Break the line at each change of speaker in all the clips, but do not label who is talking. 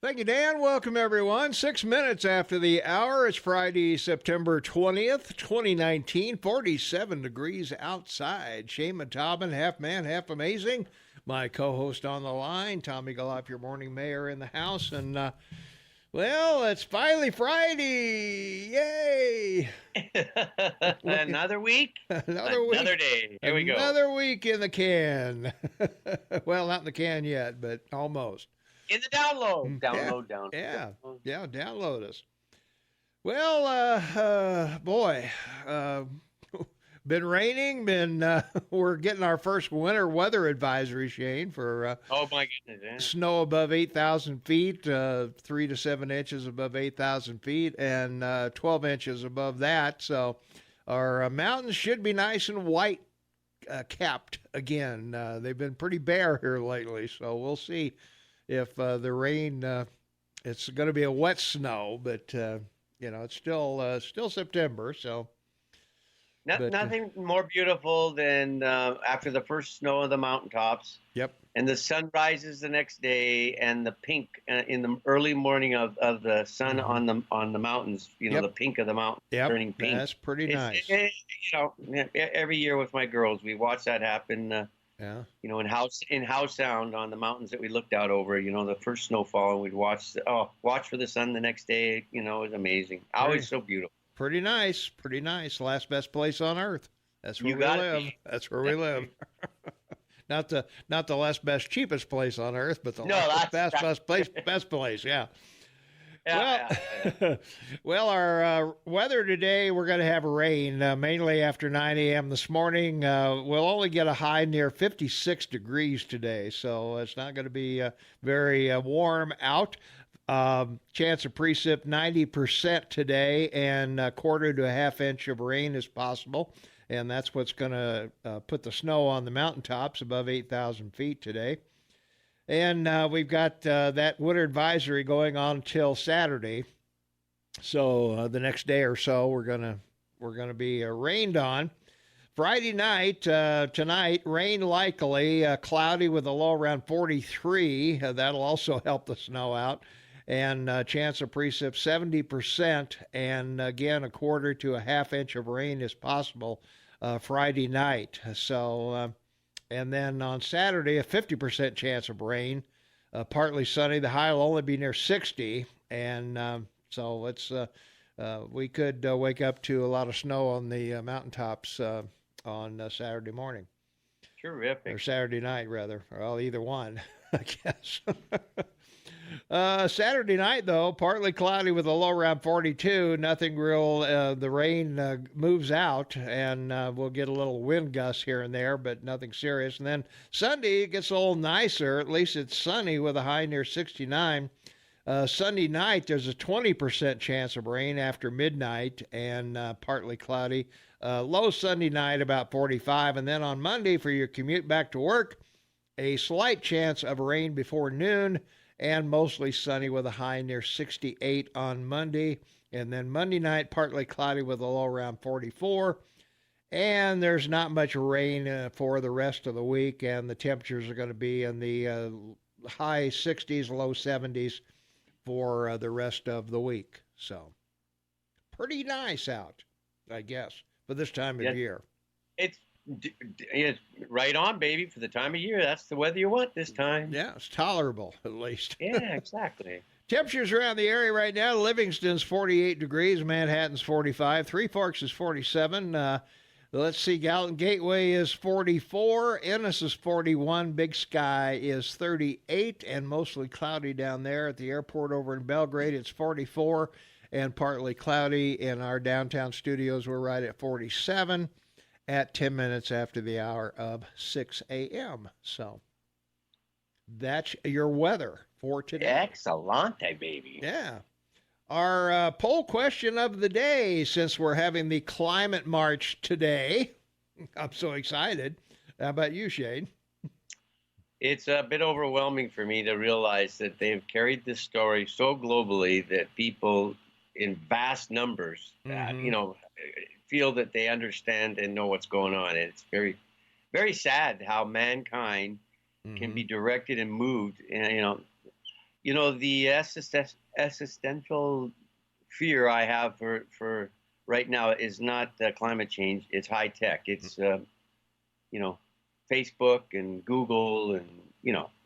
Thank you, Dan. Welcome, everyone. 6 minutes after the hour. It's Friday, September 20th, 2019. 47 degrees outside. Shane Tobin, half man, half amazing. My co-host on the line, Tommy Gallup, your morning mayor in the house. And, well, it's finally Friday. Yay.
Another week,
Another
another
week.
day. Here we go.
Another week in the can. Well, not in the can yet, but almost.
In the download.
Yeah,
Download, download,
yeah,
download.
yeah. Download us. Well, boy, uh, been raining. We're getting our first winter weather advisory, Shane, for
Oh my goodness. Yeah.
snow above 8,000 feet, 3 to 7 inches above 8,000 feet, and 12 inches above that. So our mountains should be nice and white capped again. They've been pretty bare here lately, so we'll see if the rain. It's going to be a wet snow, but it's still September. So, but
Nothing more beautiful than after the first snow of the mountaintops
yep,
and the sun rises the next day and the pink in the early morning of the sun
mm-hmm.
on the mountains,
Yep,
the pink of the mountain
yep,
turning pink.
that's pretty nice.
Every year with my girls, we watch that happen.
Yeah,
In house sound on the mountains that we looked out over, the first snowfall, and we'd watch for the sun the next day. It was amazing.
pretty
Always so beautiful.
pretty nice, pretty nice. Last best place on earth. That's where
You
we
got
live.
it.
That's where we live. Not the last best cheapest place on earth, but the
No,
last
that's
best place. Yeah.
yeah, yeah, yeah.
Well, well, our weather today, we're going to have rain mainly after 9 a.m. this morning. We'll only get a high near 56 degrees today, so it's not going to be very warm out. Chance of precip 90% today, and a quarter to a half inch of rain is possible. And that's what's going to put the snow on the mountaintops above 8,000 feet today. And we've got that winter advisory going on until Saturday. So the next day or so, we're gonna be rained on. Friday night, tonight, rain likely, cloudy with a low around 43. That'll also help the snow out. And chance of precip 70%. And again, a quarter to a half inch of rain is possible Friday night. So and then on Saturday, a 50% chance of rain, partly sunny. The high will only be near 60, and so we could wake up to a lot of snow on the mountaintops on Saturday morning or
Terrific.
Saturday night rather. Well, either one, I guess. Saturday night, though, partly cloudy with a low around 42. Nothing real. The rain moves out, and we'll get a little wind gust here and there, but nothing serious. And then Sunday, it gets a little nicer. At least it's sunny with a high near 69. Sunday night, there's a 20% chance of rain after midnight and partly cloudy. Low Sunday night, about 45. And then on Monday, for your commute back to work, a slight chance of rain before noon and mostly sunny with a high near 68 on Monday. And then Monday night, partly cloudy with a low around 44. And there's not much rain for the rest of the week, and the temperatures are going to be in the high 60s, low 70s for the rest of the week. So pretty nice out, I guess, for this time
Yeah,
of year.
it's it's right on, baby, for the time of year. That's the weather you want this time.
Yeah, it's tolerable at least.
Yeah, exactly.
Temperatures around the area right now: Livingston's 48 degrees, Manhattan's 45, Three Forks is 47. Let's see, Gallatin Gateway is 44, Ennis is 41, Big Sky is 38, and mostly cloudy down there. At the airport over in Belgrade, it's 44 and partly cloudy. In our downtown studios, we're right at 47 at 10 minutes after the hour of 6 a.m. So that's your weather for today.
Excellente, baby.
Yeah. Our poll question of the day, since we're having the climate march today. I'm so excited. How about you, Shane?
It's a bit overwhelming for me to realize that they've carried this story so globally that people in vast numbers,
Mm-hmm.
feel that they understand and know what's going on. And it's very, very sad how mankind can
Mm-hmm.
be directed and moved. And, The existential fear I have for right now is not climate change. It's high tech. It's you know, Facebook and Google, and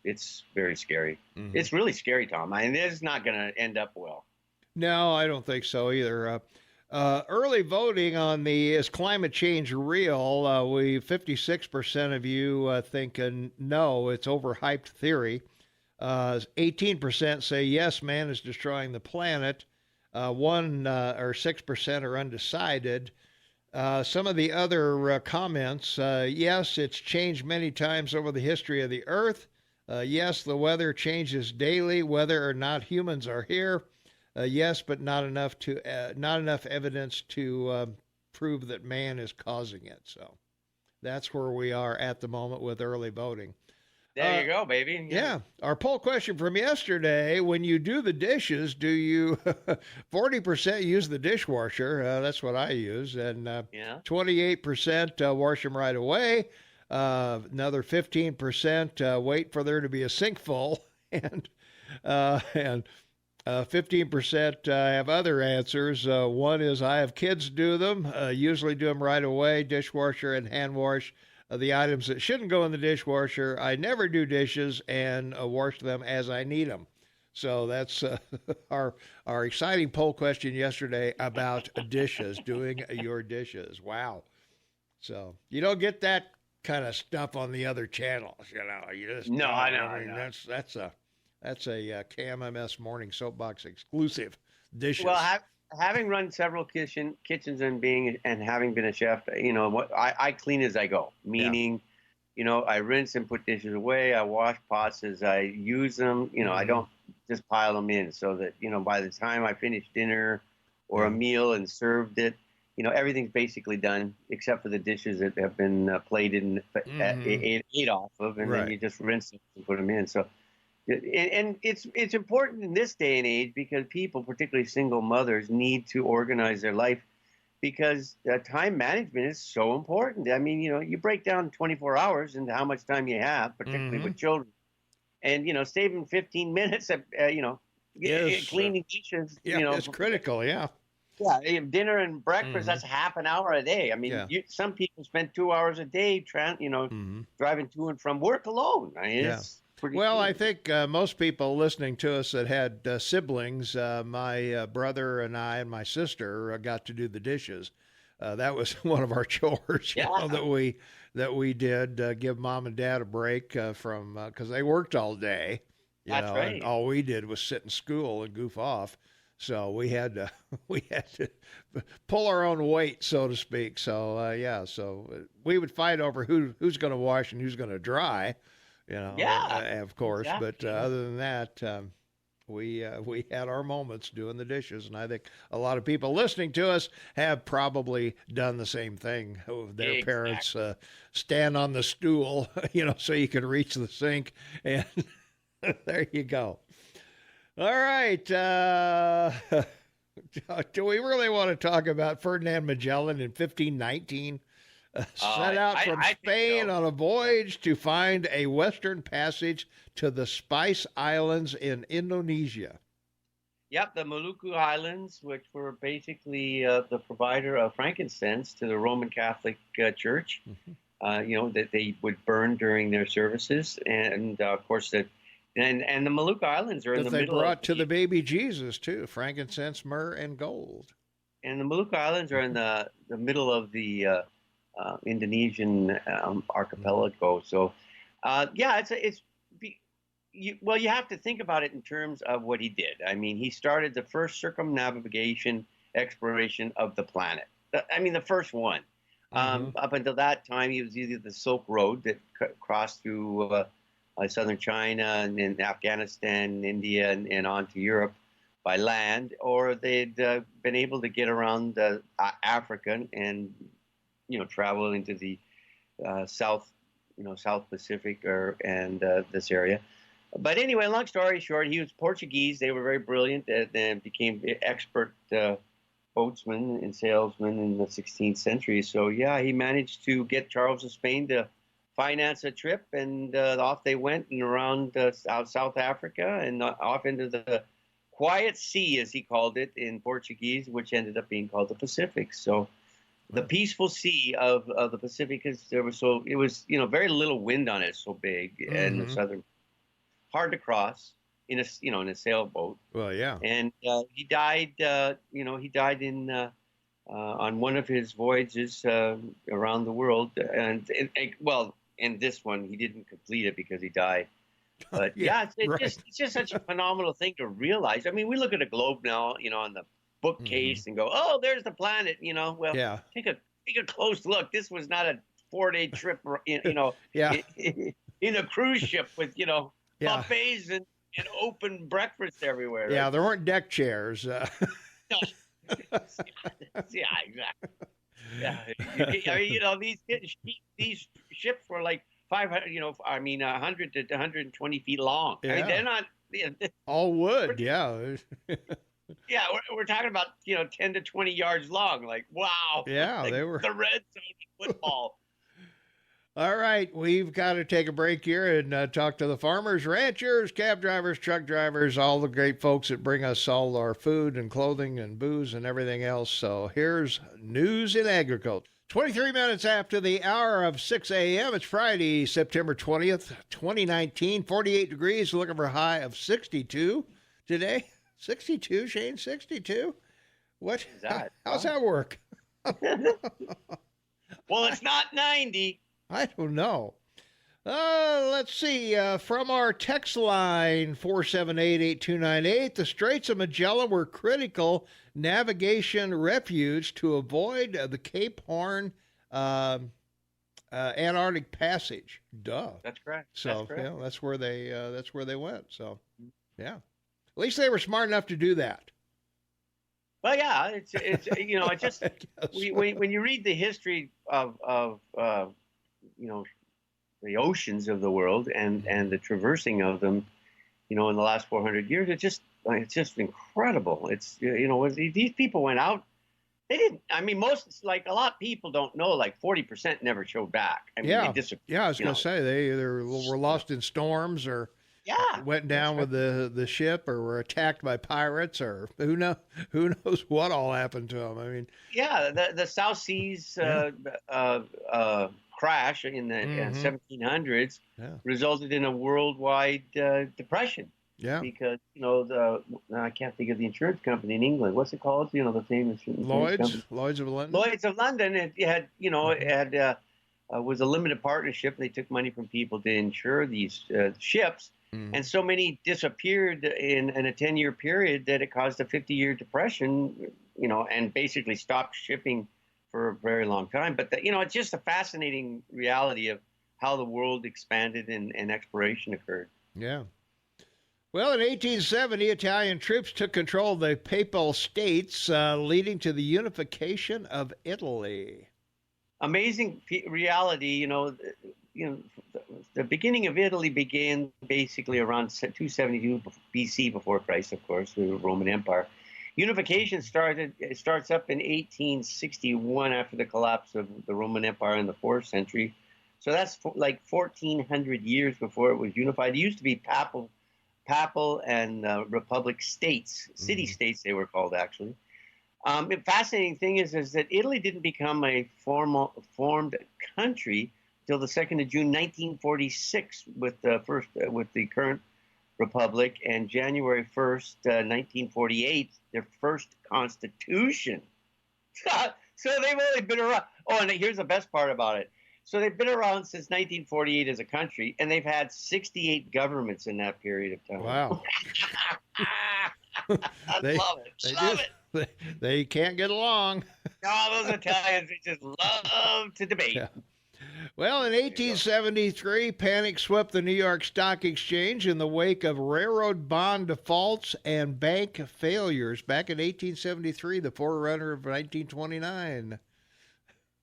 it's very scary.
Hmm.
It's really scary, Tom. I mean, it's not going to end up well.
No, I don't think so either. Early voting on the is climate change real? 56% of you think no, it's overhyped theory. 18% say yes, man is destroying the planet. 1 or 6% are undecided. Some of the other comments, yes, it's changed many times over the history of the Earth. Yes, the weather changes daily, whether or not humans are here. Yes, but not enough evidence to prove that man is causing it. So that's where we are at the moment with early voting.
There
Uh,
you go, baby. Yeah.
yeah, our poll question from yesterday: when you do the dishes, do you 40% use the dishwasher? That's what I use, and
Yeah.
28% wash them right away. Another 15% wait for there to be a sink full, and 15% have other answers. One is I have kids do them, usually do them right away, dishwasher and hand wash. The items that shouldn't go in the dishwasher, I never do dishes and wash them as I need them. So that's our exciting poll question yesterday about dishes, doing your dishes. Wow. So you don't get that kind of stuff on the other channels, You just
No,
don't.
I know,
I
I
mean,
know.
that's a KMMS Morning Soapbox exclusive.
Well,
Dishes.
having run several kitchens and having been a chef, what I clean as I go.
Yeah.
Meaning, I rinse and put dishes away. I wash pots as I use them. I
Hmm.
don't just pile them in so that by the time I finish dinner or a
Yeah.
meal and served it, everything's basically done except for the dishes that have been plated and
Hmm.
ate off of, and then
Right.
you just rinse them and put them in. So and it's important in this day and age because people, particularly single mothers, need to organize their life because time management is so important. I mean, you break down 24 hours into how much time you have, particularly
Hmm.
with children, and saving 15 minutes of
Is
cleaning dishes.
yeah, it's critical. Yeah.
Yeah, dinner and breakfast.
Hmm.
That's half an hour a day. I mean,
Yeah.
some people spend 2 hours a day,
Hmm.
driving to and from work alone. I mean,
Yeah.
it's pretty
Well, I
cool.
think most people listening to us that had siblings, my brother and I and my sister got to do the dishes. That was one of our chores,
Yeah,
that we did. Give mom and dad a break from because they worked all day,
that's
and
right.
all we did was sit in school and goof off. So we had to we had to pull our own weight, so to speak. So yeah, so we would fight over who's going to wash and who's going to dry,
Yeah,
of course. But
exactly. Yeah.
other than that, we had our moments doing the dishes, and I think a lot of people listening to us have probably done the same thing. Their parents
Exactly.
stand on the stool, so you can reach the sink, and there you go. All right. Do we really want to talk about Ferdinand Magellan in 1519? Set out from
I think
Spain
so.
on a
Yeah.
voyage to find a western passage to the Spice Islands in Indonesia.
Yep, the Maluku Islands, which were basically the provider of frankincense to the Roman Catholic Church,
Mhm.
that they would burn during their services, and of course and the Maluku Islands are in
That
the
they
middle of
brought to the baby Jesus, too, frankincense, myrrh, and gold.
the Maluku Islands are in
Mhm.
the middle of the Indonesian
Mhm.
archipelago. So, yeah, well, you have to think about it in terms of what he did. I mean, he started the first circumnavigation exploration of the planet. I mean, the first one.
Mhm.
Up until that time, he was either the Silk Road that crossed through southern China and then Afghanistan, India, and on to Europe by land, or they'd been able to get around Africa and travel into the South, South Pacific and this area. But anyway, long story short, he was Portuguese. They were very brilliant and became expert boatsmen and salesmen in the 16th century. So yeah, he managed to get Charles of Spain to finance a trip, and off they went and around South Africa and off into the quiet sea, as he called it in Portuguese, which ended up being called the Pacific. So the peaceful sea of the Pacific, is it was very little wind on it, so big, and the southern, hard to cross in a sailboat.
Well, yeah.
And he died. He died in on one of his voyages around the world, and this one he didn't complete it because he died. But it's just such a phenomenal thing to realize. I mean, we look at a globe now, on the bookcase and go, "Oh, there's the planet." Well, take a close look. This was not a 4-day trip, in a cruise ship with buffets and open breakfast everywhere. Right?
Yeah, there weren't deck chairs.
No. Yeah, exactly. Yeah, I mean, these ships were like 500, 100 to 120 feet long.
Yeah.
I mean, they're not
all wood. Yeah.
Yeah, we're talking about 10 to 20 yards long. Like, wow.
Yeah,
like
they were
the red zone football.
All right, we've got to take a break here and talk to the farmers, ranchers, cab drivers, truck drivers, all the great folks that bring us all our food and clothing and booze and everything else. So here's News in Agriculture. 23 minutes after the hour of 6 a.m. It's Friday, September 20th, 2019. 48 degrees, looking for a high of 62 today. 62, Shane, 62? What?
Is that?
How's that work?
Well, it's not 90.
I don't know. Let's see. From our text line, 478-8298, the Straits of Magellan were critical navigation refuge to avoid the Cape Horn Antarctic Passage. Duh.
That's correct.
So that's where they went. So, yeah. At least they were smart enough to do that.
Well, yeah, it's it just when you read the history of the oceans of the world and the traversing of them, in the last 400 years, it's just incredible. It's these people went out. They didn't. I mean, a lot of people don't know. Like 40% never showed back. I mean, they disappeared.
Yeah. I was going to say they either were lost in storms or went down with the ship or were attacked by pirates or who knows what all happened to them. I mean,
the South Seas crash in the 1700s resulted in a worldwide depression.
Yeah,
because I can't think of the insurance company in England. What's it called? The famous
Lloyd's of London.
Lloyd's of London. It had was a limited partnership. They took money from people to insure these ships, and so many disappeared in a 10-year period that it caused a 50-year depression. And basically stopped shipping for a very long time. But it's just a fascinating reality of how the world expanded and exploration occurred.
Yeah. Well, in 1870, Italian troops took control of the Papal States, leading to the unification of Italy.
Amazing reality. The beginning of Italy began basically around 272 BC, before Christ, of course, the Roman Empire. Unification starts up in 1861 after the collapse of the Roman Empire in the 4th century. So that's like 1,400 years before it was unified. It used to be papal and republic states, city-states they were called, actually. The fascinating thing is that Italy didn't become a formed country till the 2nd of June 1946 with the current republic, and January 1st, 1948, their first constitution. So they've only been around. Oh, and here's the best part about it. So they've been around since 1948 as a country, and they've had 68 governments in that period of time.
Wow.
Love it.
They can't get along.
No, those Italians, they just love to debate.
Yeah. Well, in 1873, panic swept the New York Stock Exchange in the wake of railroad bond defaults and bank failures. Back in 1873, the forerunner of 1929.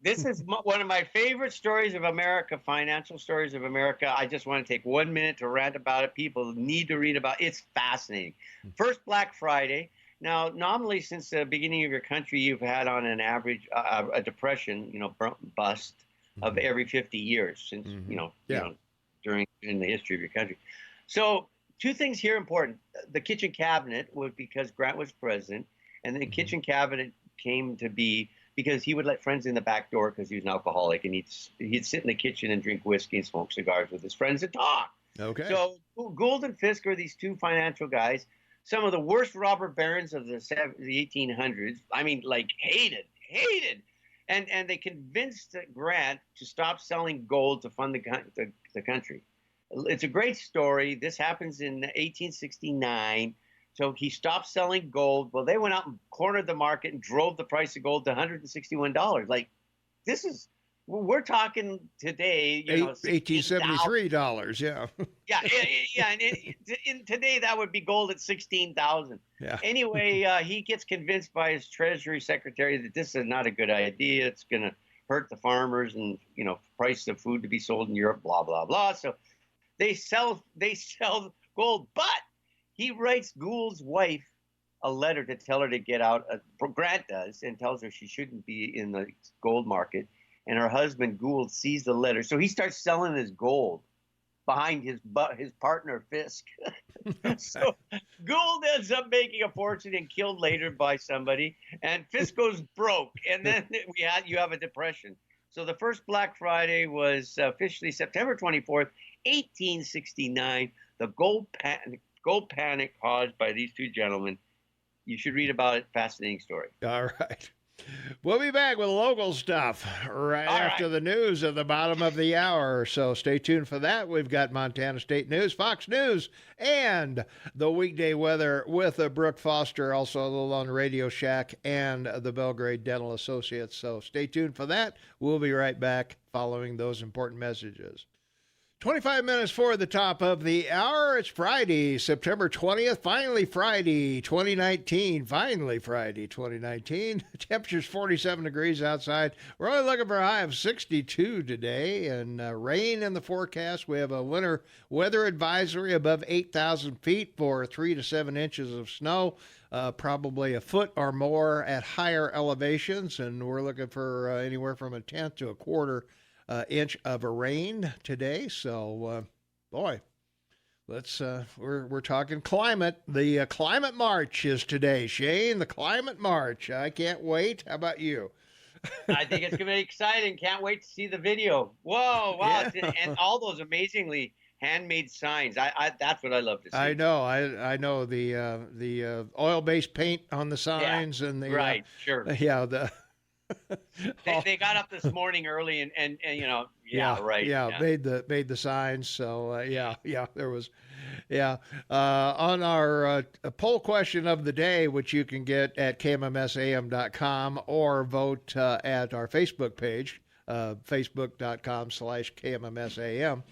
This is one of my favorite stories of America, financial stories of America. I just want to take 1 minute to rant about it. People need to read about it. It's fascinating. First Black Friday. Now, nominally, since the beginning of your country, you've had on an average a depression, bust of every 50 years since, during in the history of your country. So two things here important. The kitchen cabinet was because Grant was president, and the kitchen cabinet came to be because he would let friends in the back door because he was an alcoholic, and he'd sit in the kitchen and drink whiskey and smoke cigars with his friends and talk.
Okay.
So Gould and Fisk are these two financial guys, some of the worst robber barons of the 1800s. I mean, like hated. And they convinced Grant to stop selling gold to fund the country. It's a great story. This happens in 1869. So he stopped selling gold. Well, they went out and cornered the market and drove the price of gold to $161. Like, we're talking today,
$1873. Yeah.
Yeah. And today that would be gold at 16,000.
Yeah.
Anyway, he gets convinced by his Treasury Secretary that this is not a good idea. It's going to hurt the farmers and, price of food to be sold in Europe, blah, blah, blah. So they sell gold, but he writes Gould's wife a letter to tell her to get out. Grant does, and tells her she shouldn't be in the gold market. And her husband Gould sees the letter, so he starts selling his gold behind his partner Fisk. So Gould ends up making a fortune and killed later by somebody, and Fisk goes broke, and then you have a depression. So the first Black Friday was officially September 24th, 1869. The gold panic caused by these two gentlemen. You should read about it. Fascinating story.
All right. We'll be back with local stuff right after the news at the bottom of the hour. So stay tuned for that. We've got Montana State News, Fox News, and the weekday weather with Brooke Foster, also a little on Radio Shack and the Belgrade Dental Associates. So stay tuned for that. We'll be right back following those important messages. 25 minutes for the top of the hour. It's Friday, September 20th. Finally Friday, 2019. Finally Friday, 2019. Temperature's 47 degrees outside. We're only looking for a high of 62 today, and rain in the forecast. We have a winter weather advisory above 8,000 feet for 3 to 7 inches of snow, probably a foot or more at higher elevations, and we're looking for anywhere from a tenth to a quarter inch of rain today. So, boy, we're talking climate. The climate march is today, Shane. The climate march. I can't wait. How about you?
I think it's going to be exciting. Can't wait to see the video. Whoa, wow. Yeah. And all those amazingly handmade signs. That's what I love to see.
I know. I know the oil-based paint on the signs and the
right. Sure.
Yeah.
They got up this morning early and right.
Yeah, made the signs. So there was, on our poll question of the day, which you can get at KMMSAM.com or vote at our Facebook page, facebook.com/KMMSAM.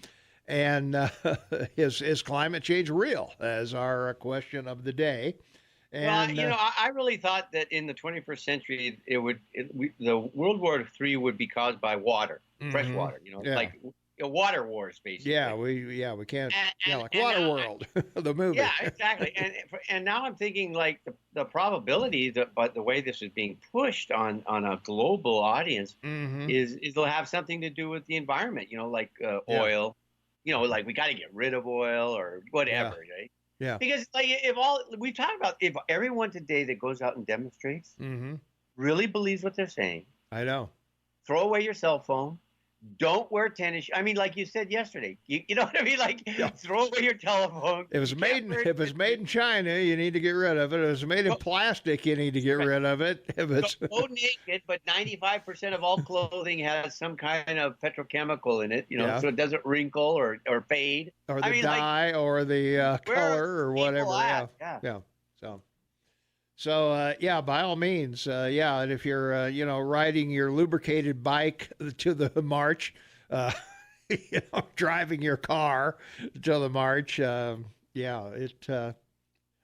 And is climate change real? As our question of the day. And,
well, I really thought that in the 21st century, the World War III would be caused by water, fresh water. Like water wars, basically.
Yeah, we can't. Like Waterworld, the movie.
Yeah, exactly. And now I'm thinking like the probability that, but the way this is being pushed on a global audience is it'll have something to do with the environment. Like oil. Like we got to get rid of oil or whatever, right?
Yeah.
Because we talked about if everyone today that goes out and demonstrates really believes what they're saying.
I know.
Throw away your cell phone. Don't wear tennis shoes. I mean, like you said yesterday, you know what I mean? Like, throw away your telephone.
If it's made in China, you need to get rid of it. If it's made in plastic, you need to get rid of it. If it's
go naked, but 95% of all clothing has some kind of petrochemical in it, so it doesn't wrinkle or fade.
Or the dye or the color or whatever.
Yeah.
So, by all means, and if you're, riding your lubricated bike to the march, driving your car to the march, I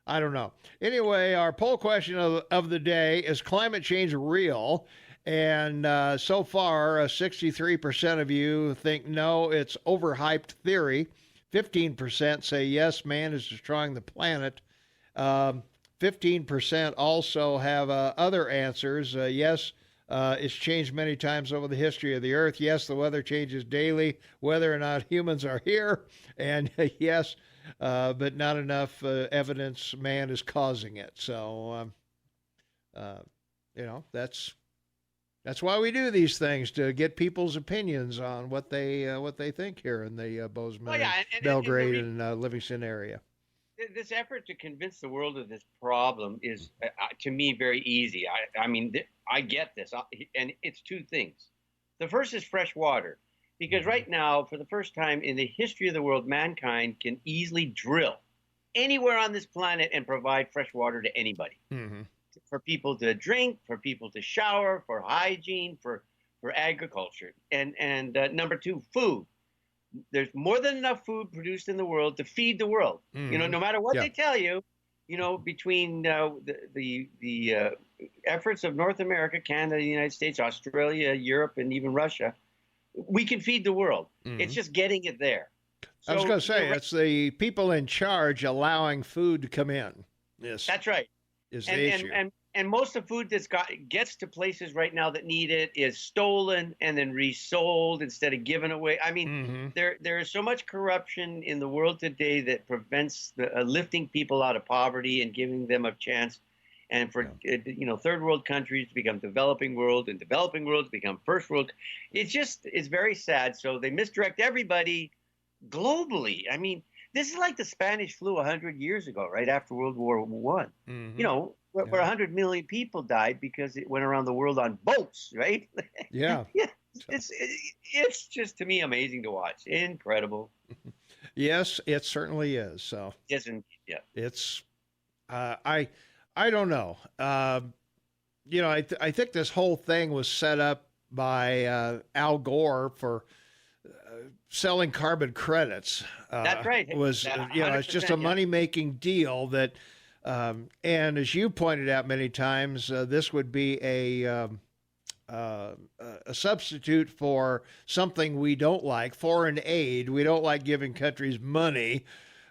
don't know. Anyway, our poll question of the day is climate change real? And so far, 63% of you think no, it's overhyped theory. 15% say yes, man is destroying the planet. 15% also have other answers. Yes, It's changed many times over the history of the earth. Yes, the weather changes daily, whether or not humans are here. And yes, but not enough evidence man is causing it. So, uh, that's why we do these things, to get people's opinions on what they think here in the Bozeman, Belgrade, and Livingston area.
This effort to convince the world of this problem is, to me, very easy. I mean, I get this, and it's two things. The first is fresh water, because right now, for the first time in the history of the world, mankind can easily drill anywhere on this planet and provide fresh water to anybody. Mm-hmm. For people to drink, for people to shower, for hygiene, for agriculture. And number two, food. There's more than enough food produced in the world to feed the world. Mm-hmm. No matter what they tell you, between the efforts of North America, Canada, the United States, Australia, Europe, and even Russia, we can feed the world. Mm-hmm. It's just getting it there. So,
I was going to say, it's the people in charge allowing food to come in. Yes,
that's right.
Is the issue.
And most of the food gets to places right now that need it is stolen and then resold instead of given away. I mean, there is so much corruption in the world today that prevents lifting people out of poverty and giving them a chance. And for third world countries to become developing world, and developing world to become first world, it's very sad. So they misdirect everybody globally. I mean, this is like the Spanish flu 100 years ago, right after World War I. Mm-hmm. Where 100 million people died because it went around the world on boats, right?
Yeah.
Yeah. It's just, to me, amazing to watch. Incredible.
Yes, it certainly is. So
yes, and yeah,
it's I don't know. I think this whole thing was set up by Al Gore for selling carbon credits.
That's right.
It's just a money-making deal that, and as you pointed out many times, this would be a substitute for something we don't like, foreign aid. We don't like giving countries money,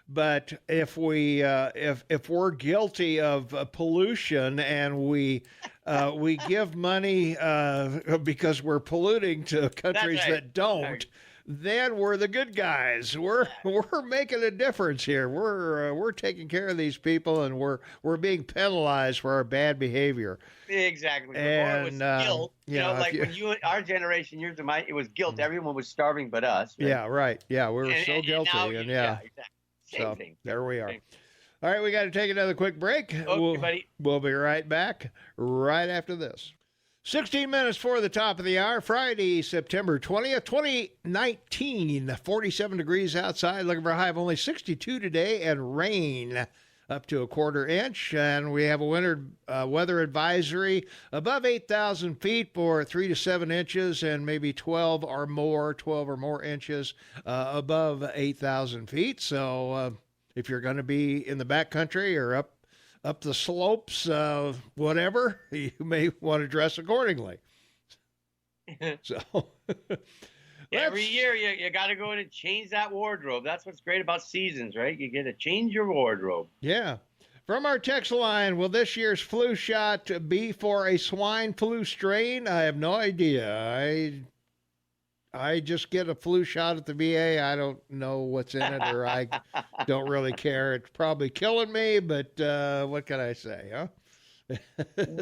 but if we're guilty of pollution and we give money because we're polluting to countries that don't, then we're the good guys. We're making a difference here. We're taking care of these people, and we're being penalized for our bad behavior.
Exactly. Before
and,
it was guilt. When our generation, yours and mine, it was guilt. Everyone was starving but us. Right?
Yeah, right. Yeah, we were so guilty,
and exactly. Same thing.
There we are. All right, we got to take another quick break.
Okay, buddy.
We'll be right back right after this. 16 minutes for the top of the hour, Friday, September 20th, 2019, 47 degrees outside, looking for a high of only 62 today, and rain up to a quarter inch. And we have a winter weather advisory above 8,000 feet for 3 to 7 inches, and maybe 12 or more inches above 8,000 feet. So if you're going to be in the backcountry or up the slopes, whatever, you may want to dress accordingly. So
every year you got to go in and change that wardrobe. That's what's great about seasons, right? You get to change your wardrobe.
Yeah. From our text line, will this year's flu shot be for a swine flu strain? I have no idea. I just get a flu shot at the VA. I don't know what's in it, or I don't really care. It's probably killing me, but what can I say, huh?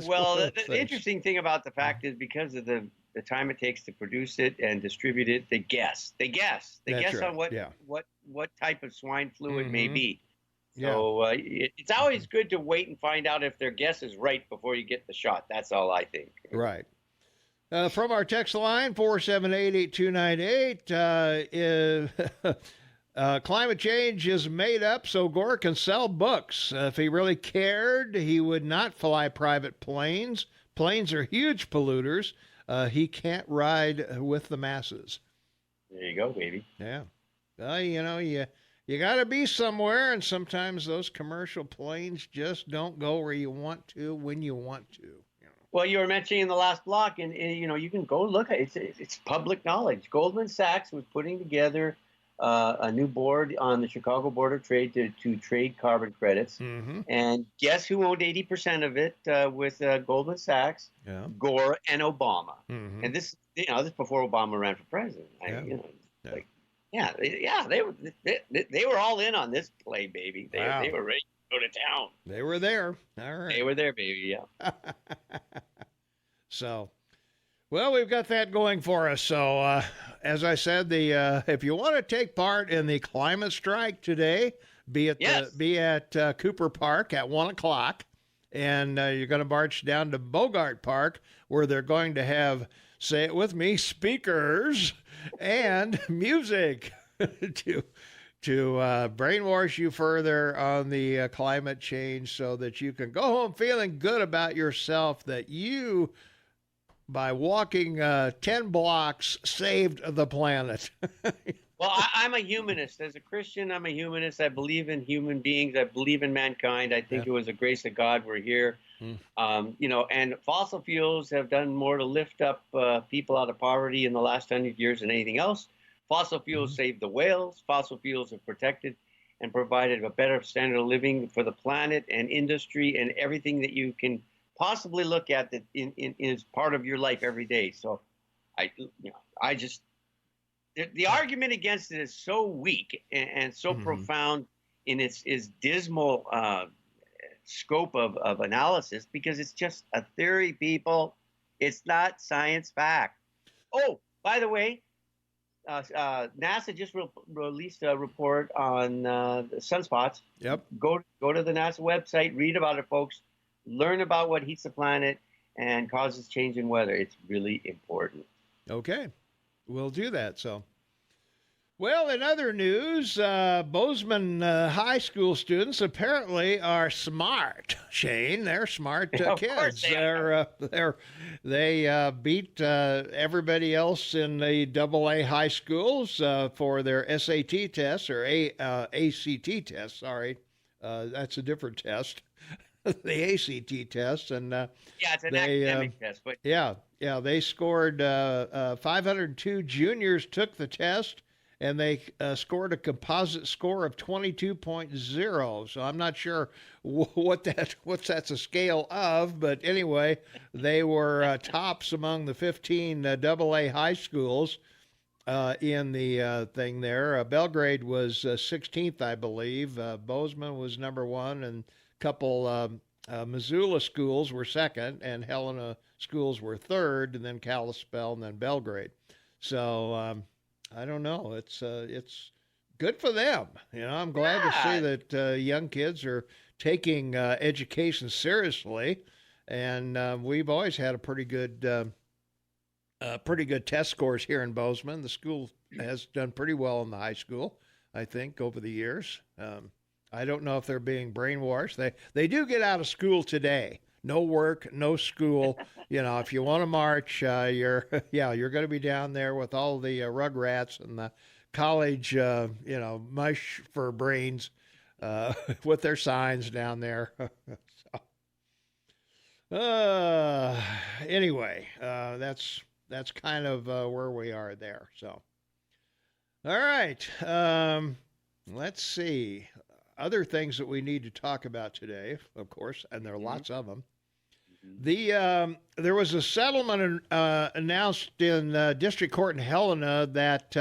Well, the interesting thing about the fact is, because of the time it takes to produce it and distribute it, they guess. They guess right. On what type of swine flu it may be. So it's always good to wait and find out if their guess is right before you get the shot. That's all I think.
Right. From our text line, 478-8298, climate change is made up so Gore can sell books. If he really cared, he would not fly private planes. Planes are huge polluters. He can't ride with the masses.
There you go, baby.
Yeah. You got to be somewhere, and sometimes those commercial planes just don't go where you want to when you want to.
Well, you were mentioning in the last block, and you can go look at it. It's public knowledge. Goldman Sachs was putting together a new board on the Chicago Board of Trade to trade carbon credits.
Mm-hmm.
And guess who owned 80% of it with Goldman Sachs?
Yeah.
Gore and Obama.
Mm-hmm.
And this, this before Obama ran for president.
Yeah.
They were all in on this play, baby. They were ready to go to town.
They were there. All right.
They were there, baby. Yeah.
So, well, we've got that going for us. So, as I said, if you want to take part in the climate strike today, be at Cooper Park at 1:00, and you're going to march down to Bogart Park, where they're going to have, say it with me, speakers and music to brainwash you further on the climate change, so that you can go home feeling good about yourself, that you, by walking 10 blocks, saved the planet.
Well, I'm a humanist. As a Christian, I'm a humanist. I believe in human beings. I believe in mankind. I think it was a grace of God we're here. And fossil fuels have done more to lift up people out of poverty in the last 100 years than anything else. Fossil fuels saved the whales. Fossil fuels have protected and provided a better standard of living for the planet and industry and everything that you can possibly look at that is part of your life every day. So the argument against it is so weak and so profound in its dismal scope of analysis, because it's just a theory, people. It's not science fact. Oh, by the way, NASA just released a report on sunspots.
Yep.
Go to the NASA website, read about it, folks. Learn about what heats the planet and causes change in weather. It's really important.
Okay, we'll do that. So, well, in other news, Bozeman High School students apparently are smart. Shane, they're smart
Of
kids.
course
They beat everybody else in the AA high schools for their SAT tests, or ACT tests. Sorry, that's a different test. The ACT test, and
it's an academic test, but
they scored 502 juniors took the test, and they scored a composite score of 22.0. So I'm not sure what's that's a scale of, but anyway, they were tops among the 15 AA high schools in the thing there. Belgrade was 16th, I believe. Bozeman was number 1, and couple Missoula schools were second, and Helena schools were third, and then Kalispell, and then Belgrade. So I don't know. It's good for them. I'm glad to see that young kids are taking education seriously, and we've always had a pretty good test scores here in Bozeman. The school has done pretty well in the high school, I think, over the years. I don't know if they're being brainwashed. They do get out of school today. No work, no school. If you want to march, you're going to be down there with all the rugrats and the college, mush for brains with their signs down there. Anyway, that's kind of where we are there. So, all right. Let's see. Other things that we need to talk about today, of course, and there are lots of them. There was a settlement announced in District Court in Helena that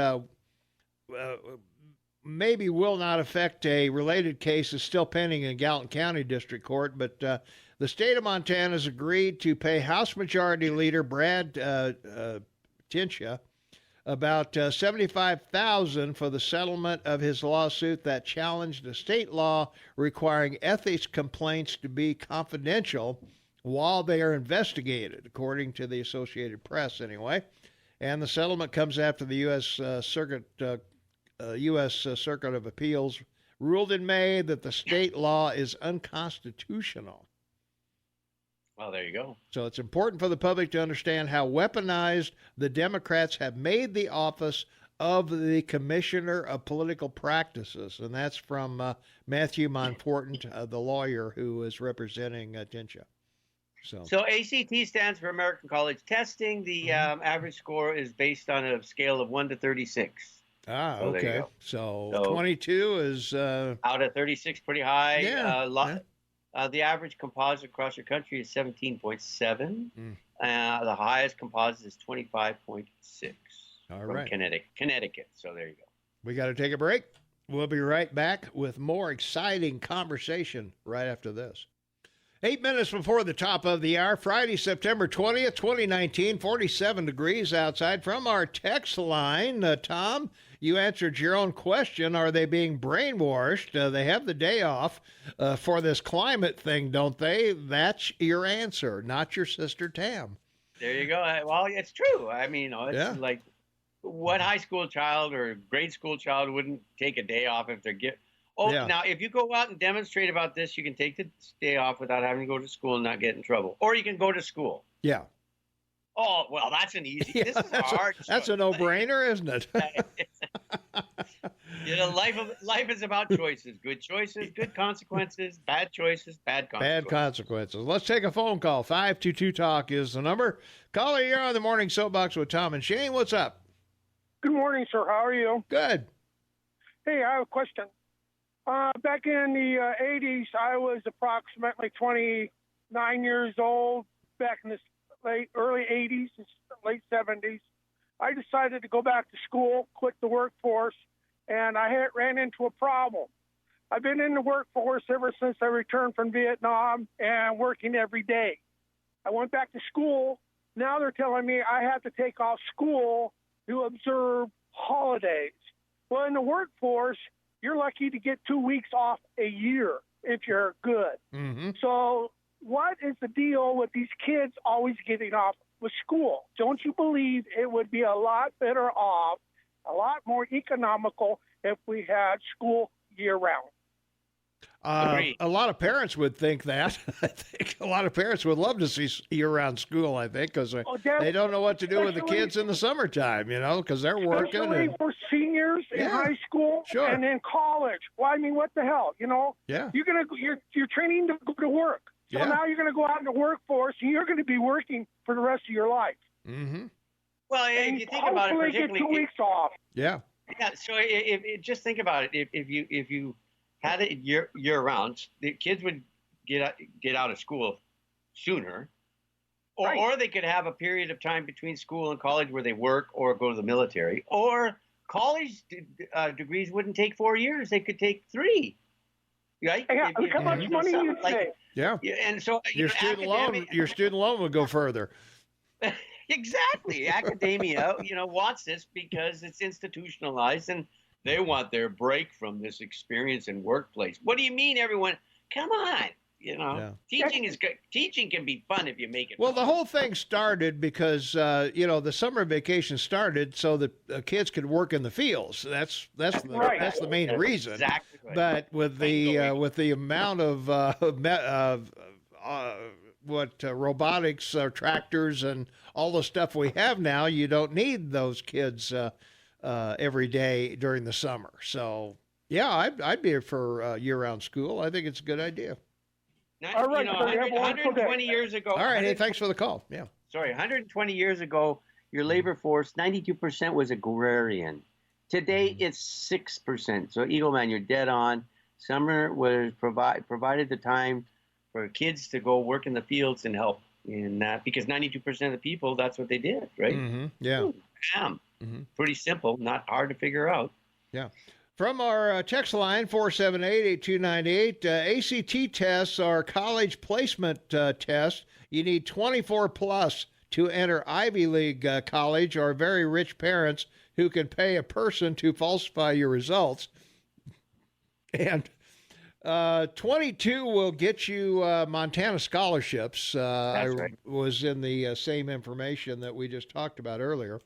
maybe will not affect a related case that's still pending in Gallatin County District Court, but the state of Montana has agreed to pay House Majority Leader Brad Tinsha about $75,000 for the settlement of his lawsuit that challenged a state law requiring ethics complaints to be confidential while they are investigated, according to the Associated Press, anyway. And the settlement comes after the U.S. Circuit of Appeals ruled in May that the state law is unconstitutional.
Well, there you go.
So it's important for the public to understand how weaponized the Democrats have made the office of the Commissioner of Political Practices. And that's from Matthew Monfortant, the lawyer who is representing Tinsha.
So ACT stands for American College Testing. The average score is based on a scale of 1 to 36.
Ah,
So there you
okay.
go.
So
So
22 is,
out of 36, pretty high.
yeah. Yeah.
The average composite across the country is 17.7.
Mm.
The highest composite is 25.6
All
from
right.
Connecticut. So there you go.
We got to take a break. We'll be right back with more exciting conversation right after this. 8 minutes before the top of the hour, Friday, September 20th, 2019, 47 degrees outside. From our text line, Tom, you answered your own question. Are they being brainwashed? They have the day off for this climate thing, don't they? That's your answer, not your sister Tam.
There you go. Well, it's true. I mean, it's like what high school child or grade school child wouldn't take a day off if they're now if you go out and demonstrate about this, you can take the day off without having to go to school and not get in trouble, or you can go to school.
Yeah.
Oh, well, that's an easy. This is a hard.
That's a no-brainer, isn't it?
Life is about choices. Good choices, good consequences. Bad choices, bad consequences.
Bad consequences. Let's take a phone call. 522-TALK is the number. Caller, you're on the Morning Soapbox with Tom and Shane. What's up?
Good morning, sir. How are you?
Good.
Hey, I have a question. Back in the 80s, I was approximately 29 years old. Back in the early 80s, late 70s, I decided to go back to school, quit the workforce, and I ran into a problem. I've been in the workforce ever since I returned from Vietnam and working every day. I went back to school. Now they're telling me I have to take off school to observe holidays. Well, in the workforce, you're lucky to get 2 weeks off a year if you're good.
Mm-hmm.
So what is the deal with these kids always getting off with school? Don't you believe it would be a lot better off, a lot more economical if we had school year-round?
A lot of parents would think that. I think a lot of parents would love to see year-round school, I think, because they don't know what to do with the kids in the summertime, because they're working.
Especially for seniors in high school and in college. Well, I mean, what the hell,
Yeah.
You're training to go to work. So now you're going to go out in the workforce, and you're going to be working for the rest of your life.
Mm-hmm.
Well, if you think about it, particularly
get 2 weeks off.
Yeah.
Yeah. So just think about it. If you had it year round, the kids would get out of school sooner, or they could have a period of time between school and college where they work or go to the military, or college degrees wouldn't take 4 years; they could take 3. Right?
Yeah, look how much money you save.
Yeah.
And so
your student loan would go further.
Exactly. Academia, wants this because it's institutionalized and they want their break from this experience in workplace. What do you mean, everyone? Come on. Teaching is good. Teaching can be fun if you make it
Well,
fun.
the whole thing started because, the summer vacation started so that kids could work in the fields. That's the main reason.
Exactly right.
But with the amount of robotics, tractors, and all the stuff we have now, you don't need those kids every day during the summer. So, yeah, I'd be for year-round school. I think it's a good idea.
All right,
120 years ago.
All right, hey, thanks for the call. Yeah.
Sorry, 120 years ago, your labor force, 92% was agrarian. Today, it's 6%. So, Eagle Man, you're dead on. Summer was provided the time for kids to go work in the fields and help in that, because 92% of the people, that's what they did, right?
Mm-hmm. Yeah.
Ooh, damn. Mm-hmm. Pretty simple, not hard to figure out.
Yeah. From our text line, 478-8298, ACT tests are college placement tests. You need 24 plus to enter Ivy League college, or very rich parents who can pay a person to falsify your results. And 22 will get you Montana scholarships.
That's right.
Was in the same information that we just talked about earlier.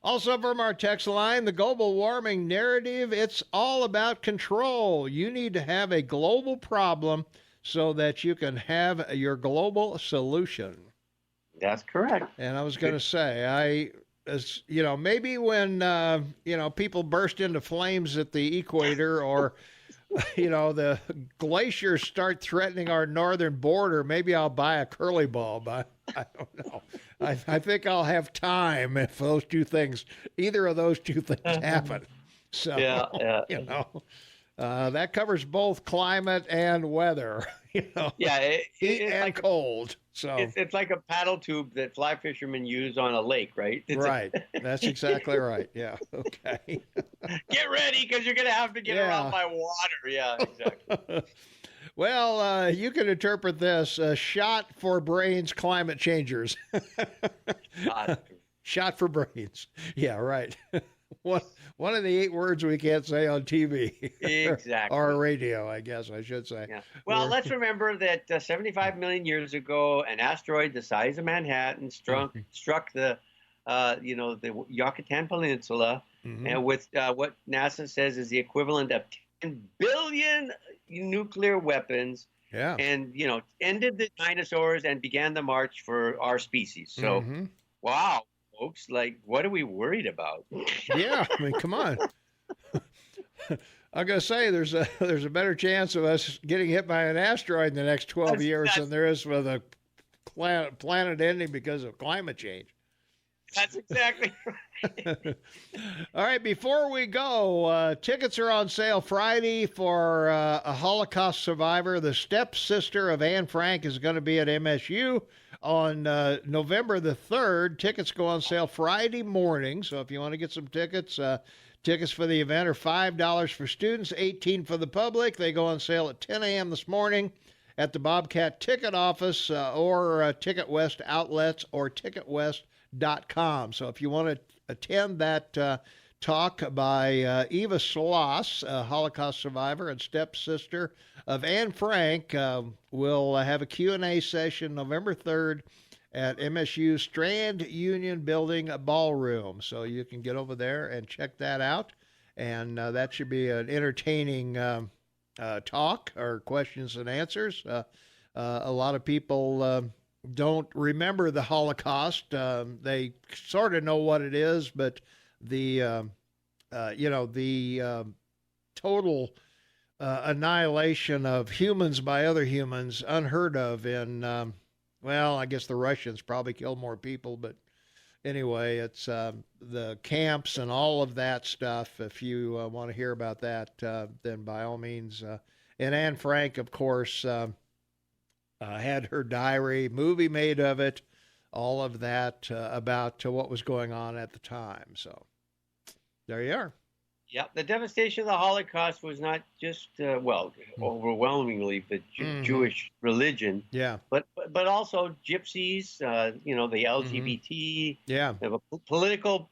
Also from our text line, the global warming narrative, it's all about control. You need to have a global problem so that you can have your global solution.
That's correct.
And I was going to say, maybe when, people burst into flames at the equator, or, the glaciers start threatening our northern border, maybe I'll buy a curly ball. I don't know. I think I'll have time if either of those two things happen. So,
Yeah.
that covers both climate and weather,
Yeah,
heat
it's
and
like
cold. So,
it's like a paddle tube that fly fishermen use on a lake, right?
right. That's exactly right. Yeah. Okay.
Get ready because you're gonna have to get
Yeah.
around my water. Yeah, exactly.
Well, you can interpret this shot for brains climate changers. Shot for brains. Yeah, right. One of the 8 words we can't say on TV.
Exactly.
Or radio, I guess I should say.
Yeah. Well, let's remember that 75 million years ago, an asteroid the size of Manhattan struck the the Yucatan Peninsula, and with what NASA says is the equivalent of 10 billion nuclear weapons.
Yeah.
And ended the dinosaurs and began the march for our species. So, wow, folks, like, what are we worried about?
Yeah, I mean, come on. I'm gonna say there's a better chance of us getting hit by an asteroid in the next 12 years than there is with a planet ending because of climate change.
That's exactly right.
All right, before we go, tickets are on sale Friday for a Holocaust survivor. The stepsister of Anne Frank is going to be at MSU on November the 3rd. Tickets go on sale Friday morning, so if you want to get some tickets, tickets for the event are $5 for students, $18 for the public. They go on sale at 10 a.m. this morning at the Bobcat Ticket Office or Ticket West outlets or TicketWest.com. So if you want to attend that talk by Eva Sloss, a Holocaust survivor and stepsister of Anne Frank, we'll have a Q&A session November 3rd at MSU Strand Union Building Ballroom. So you can get over there and check that out. And that should be an entertaining talk or questions and answers. A lot of people don't remember the Holocaust. They sort of know what it is, but the total annihilation of humans by other humans, unheard of in, I guess the Russians probably killed more people, but anyway, it's the camps and all of that stuff. If you want to hear about that, then by all means. And Anne Frank, of course, had her diary, movie made of it, all of that about what was going on at the time. So there you are.
Yeah, the devastation of the Holocaust was not just, overwhelmingly the Jewish religion.
Yeah.
But also gypsies, the LGBT.
Yeah.
Political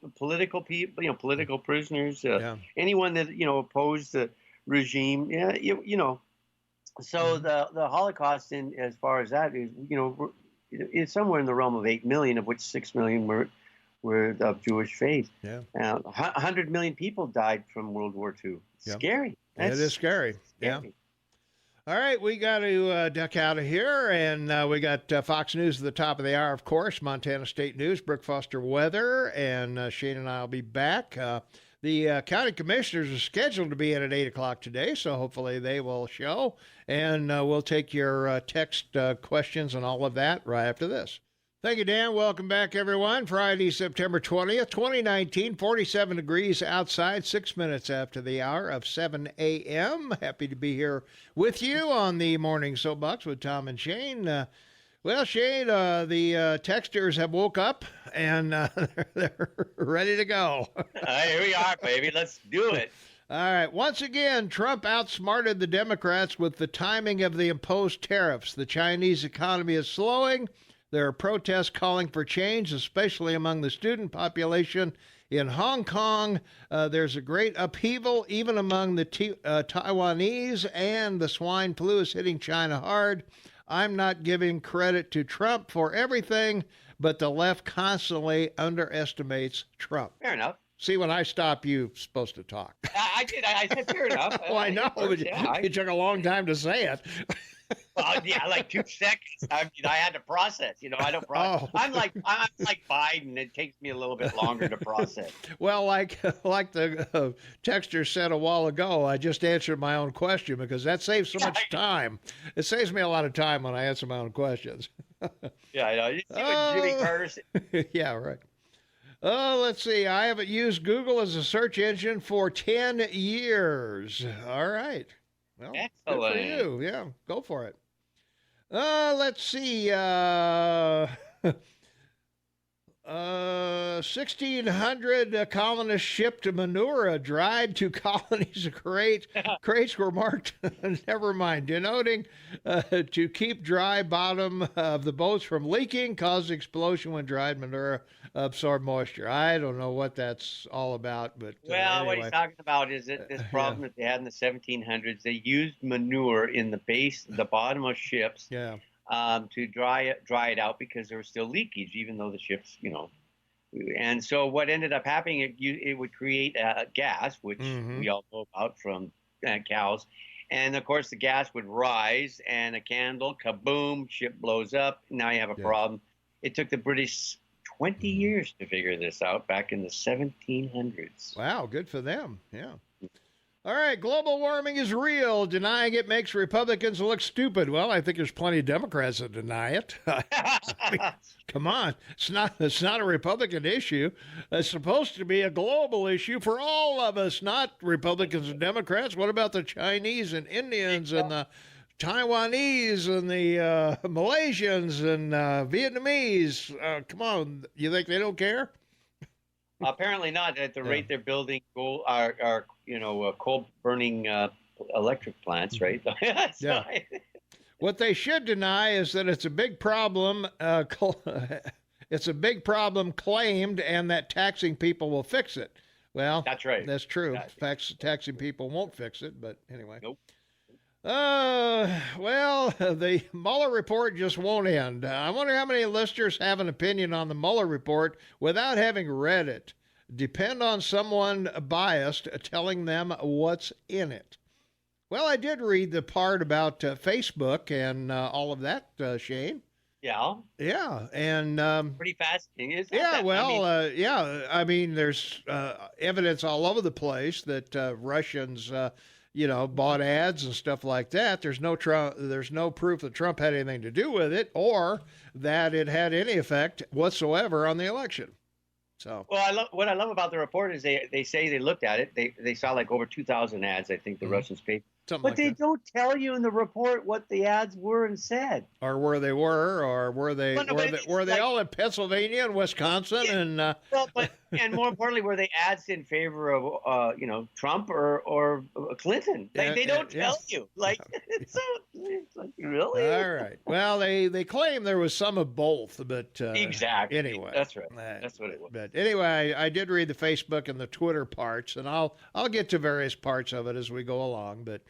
people, political prisoners, anyone that, opposed the regime. Yeah, So the Holocaust, as far as that is, is somewhere in the realm of 8 million, of which 6 million were of Jewish faith.
Yeah.
100 million people died from World War II. Scary.
It is scary. Yeah. All right, we got to duck out of here, and we got Fox News at the top of the hour, of course, Montana State News, Brooke Foster weather, and Shane and I will be back. The county commissioners are scheduled to be in at 8 o'clock today, so hopefully they will show. And we'll take your text questions and all of that right after this. Thank you, Dan. Welcome back, everyone. Friday, September 20th, 2019, 47 degrees outside, 6 minutes after the hour of 7 a.m. Happy to be here with you on the Morning Soapbox with Tom and Shane. Shane, the texters have woke up, and they're ready to go.
Here we are, baby. Let's do it.
All right. Once again, Trump outsmarted the Democrats with the timing of the imposed tariffs. The Chinese economy is slowing. There are protests calling for change, especially among the student population. In Hong Kong, there's a great upheaval, even among the Taiwanese, and the swine flu is hitting China hard. I'm not giving credit to Trump for everything, but the left constantly underestimates Trump.
Fair enough.
See, when I stop, you're supposed to talk.
I did. I said fair enough.
Well, I know, but it took a long time to say it.
Well, yeah, like 2 seconds. I had to process. I don't process.
Oh.
I'm like Biden. It takes me a little bit longer to process.
Well, like the texter said a while ago, I just answered my own question because that saves so much time. It saves me a lot of time when I answer my own questions.
Yeah, I know. You see what Jimmy Carter said?
Yeah, right. Oh, let's see. I haven't used Google as a search engine for 10 years. All right. Well, good for
Excellent.
you. Yeah, go for it. Let's see. 1,600 colonists shipped manure dried to colonies. Crates were marked, never mind, denoting to keep dry bottom of the boats from leaking, caused explosion when dried manure absorbed moisture. I don't know what that's all about, but
Well, what he's
anyway.
talking about is that this
Yeah,
problem that they had in the 1700s, they used manure in the bottom of ships
yeah,
to dry it out because there was still leakage, even though the ships, And so what ended up happening, it would create a gas, which
mm-hmm,
we all know about from cows. And of course, the gas would rise and a candle, kaboom, ship blows up. Now you have a
yes.
problem. It took the British 20
Mhm.
years to figure this out back in the 1700s.
Wow, good for them. Yeah. All right, global warming is real. Denying it makes Republicans look stupid. Well, I think there's plenty of Democrats that deny it. I mean, come on, it's not a Republican issue. It's supposed to be a global issue for all of us, not Republicans and Democrats. What about the Chinese and Indians and the Taiwanese and the Malaysians and Vietnamese? Come on, you think they don't care?
Apparently not. At the
Yeah.
rate they're building coal burning electric plants, right? So
Yeah. What they should deny is that it's a big problem. It's a big problem claimed, and that taxing people will fix it. Well,
that's right.
that's true. Taxing people won't fix it, but anyway.
Nope.
Well, the Mueller report just won't end. I wonder how many listeners have an opinion on the Mueller report without having read it. Depend on someone biased telling them what's in it. Well, I did read the part about Facebook and all of that, Shane.
Yeah.
Yeah, and
Pretty fascinating.
yeah, well, yeah. I mean, there's evidence all over the place that Russians, bought ads and stuff like that. There's no proof that Trump had anything to do with it, or that it had any effect whatsoever on the election. So,
well, what I love about the report is they say they looked at it. They saw like over 2,000 ads. I think the Russians paid.
something
But
like
they
that.
don't tell you in the report what the ads were and said.
Or where they were, or were they
Well, no, but it's
were they
like-
all in Pennsylvania and Wisconsin and
Well, and more importantly, were they ads in favor of Trump or Clinton?
Yeah,
They don't
yeah.
tell you. Like it's like really.
all right. Well, they claim there was some of both, but
Exactly.
Anyway,
That's right. That's what it was.
But anyway, I did read the Facebook and the Twitter parts, and I'll get to various parts of it as we go along. But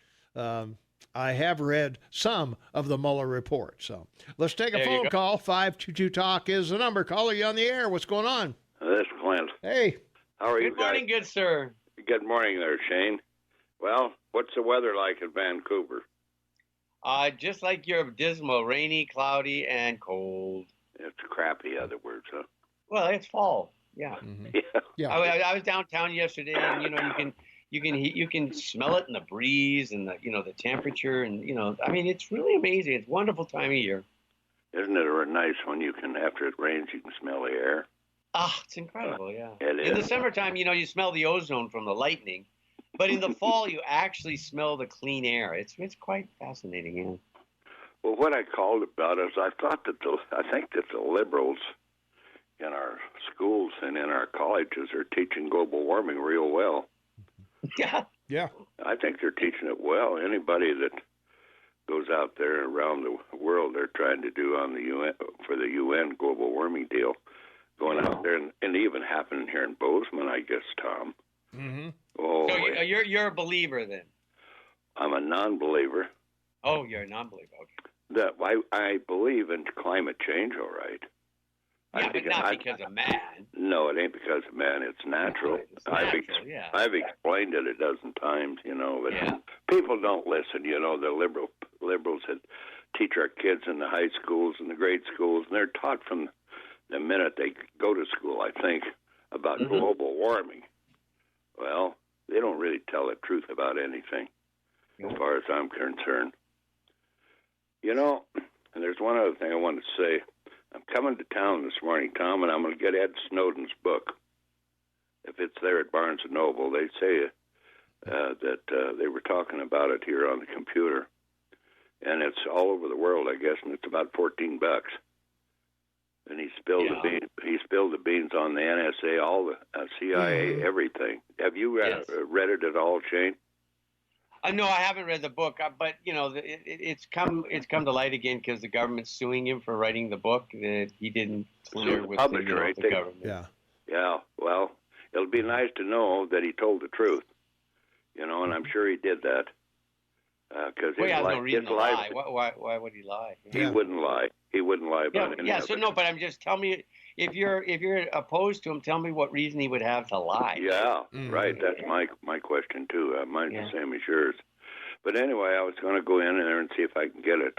I have read some of the Mueller report. So let's take a
There you
phone
go.
call. 522 Talk is the number. Caller, you on the air? What's going on?
This is Clint.
Hey.
How are you
Good
guys?
morning, good sir.
Good morning there, Shane. Well, what's the weather like in Vancouver?
Just like your dismal, rainy, cloudy, and cold.
It's crappy, other words, huh?
Well, it's fall. Yeah.
Mhm.
Yeah.
Yeah.
I was downtown yesterday, and you can smell it in the breeze and the temperature, and I mean it's really amazing. It's a wonderful time of year.
Isn't it nice when you can, after it rains, you can smell the air?
Ah, it's incredible. Yeah.
It
In the
is.
summertime, you smell the ozone from the lightning, but in the fall, you actually smell the clean air. It's quite fascinating. Yeah.
Well, what I called about is I think that the liberals in our schools and in our colleges are teaching global warming real well.
Yeah.
Yeah.
I think they're teaching it well. Anybody that goes out there around the world, they're trying to do on the UN for the UN global warming deal, going out there and even happening here in Bozeman, I guess, Tom.
Mm-hmm.
Oh,
So you're a believer then?
I'm a non-believer.
Oh, you're a non-believer. Okay.
That I believe in climate change, all right.
Yeah, but not because of man.
No, it ain't because of man. It's natural.
It's natural, yeah.
I've explained it a dozen times, but
Yeah.
people don't listen. The liberals that teach our kids in the high schools and the grade schools, and they're taught from the minute they go to school, I think, about
Mhm.
global warming. Well, they don't really tell the truth about anything, as far as I'm concerned. And there's one other thing I wanted to say. I'm coming to town this morning, Tom, and I'm going to get Ed Snowden's book. If it's there at Barnes & Noble, they say that they were talking about it here on the computer. And it's all over the world, I guess, and it's about $14. And he spilled the beans. He spilled the beans on the NSA, all the CIA, everything. Have you read it at all, Shane?
No, I haven't read the book, but it's come to light again because the government's suing him for writing the book that he didn't clear with the government.
Yeah.
Yeah. Well, it'll be nice to know that he told the truth, and I'm sure he did that. Because
he has no reason to lie. Why would he lie?
He wouldn't lie. He wouldn't lie about anything.
Yeah. So no, but tell me if you're opposed to him, tell me what reason he would have to lie.
Yeah, right. That's my question too. Mine's the same as yours. But anyway, I was going to go in there and see if I can get it,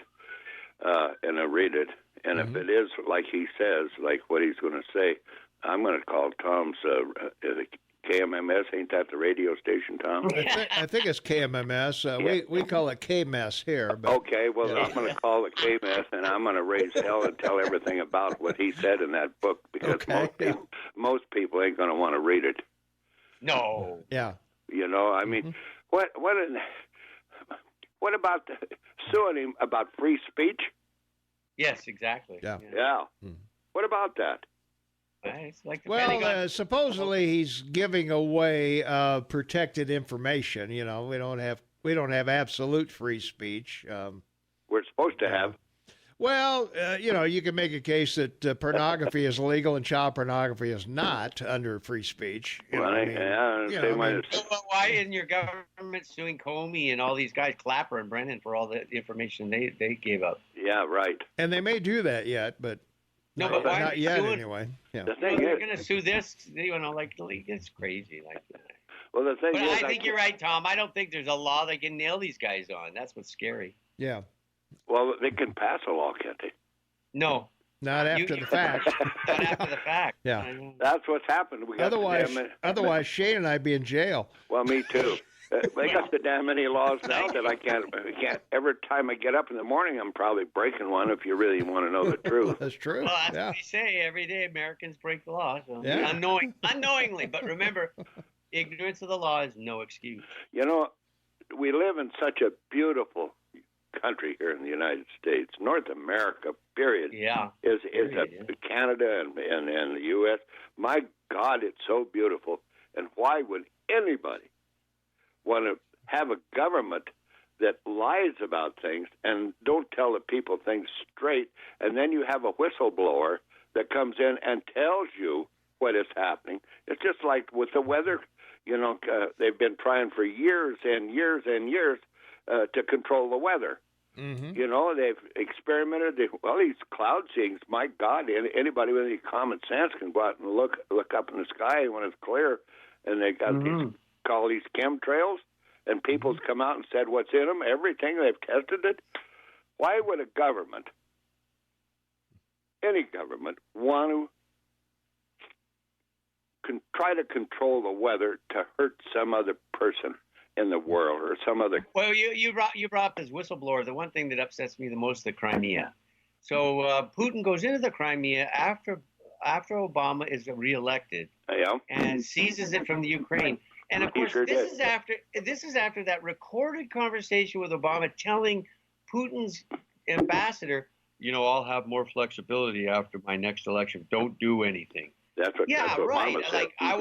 and I read it. And if it is like he says, like what he's going to say, I'm going to call Tom's KMMS. Ain't that the radio station, Tom?
I think it's KMMS. We call it KMS here. But,
okay, well, I'm going to call it KMS, and I'm going to raise hell and tell everything about what he said in that book, because most people ain't going to want to read it.
No.
Yeah.
I mean, what about suing him about free speech?
Yes, exactly.
Yeah. What about that?
It's like
supposedly he's giving away protected information. We don't have absolute free speech.
We're supposed to have.
Well, you can make a case that pornography is legal and child pornography is not under free speech.
Why isn't your government suing Comey and all these guys, Clapper and Brennan, for all the information they gave up?
Yeah, right.
And they may do that yet, but
no, but why
not yet
suing?
Anyway. Yeah.
The thing
they're going to sue this. It's crazy.
Well, the thing
but
is,
I think you're right, Tom. I don't think there's a law they can nail these guys on. That's what's scary.
Yeah.
Well, they can pass a law, can't they?
No.
Not after the fact.
Not after the fact.
Yeah.
That's what's happened. We got
otherwise, Shane and I'd be in jail.
Well, me too. They got the damn many laws now that I can't. Every time I get up in the morning, I'm probably breaking one. If you really want to know the truth,
that's true.
Well, that's what they say. Every day, Americans break the law, unknowingly. But remember, ignorance of the law is no excuse.
We live in such a beautiful country here in the United States. North America, period.
Yeah.
Is Canada and the U.S. My God, it's so beautiful. And why would anybody want to have a government that lies about things and don't tell the people things straight, and then you have a whistleblower that comes in and tells you what is happening? It's just like with the weather. They've been trying for years and years and years to control the weather. Mm-hmm. They've experimented. These cloud seedings, my God, anybody with any common sense can go out and look up in the sky when it's clear, and they got these chemtrails, and people's come out and said what's in them, everything, they've tested it. Why would a government, any government, want to try to control the weather to hurt some other person in the world or some other?
Well, you brought up this whistleblower. The one thing that upsets me the most is the Crimea. So Putin goes into the Crimea after Obama is reelected and seizes it from the Ukraine. And of course, this is after that recorded conversation with Obama telling Putin's ambassador, I'll have more flexibility after my next election. Don't do anything.
That's what
right.
Obama said.
I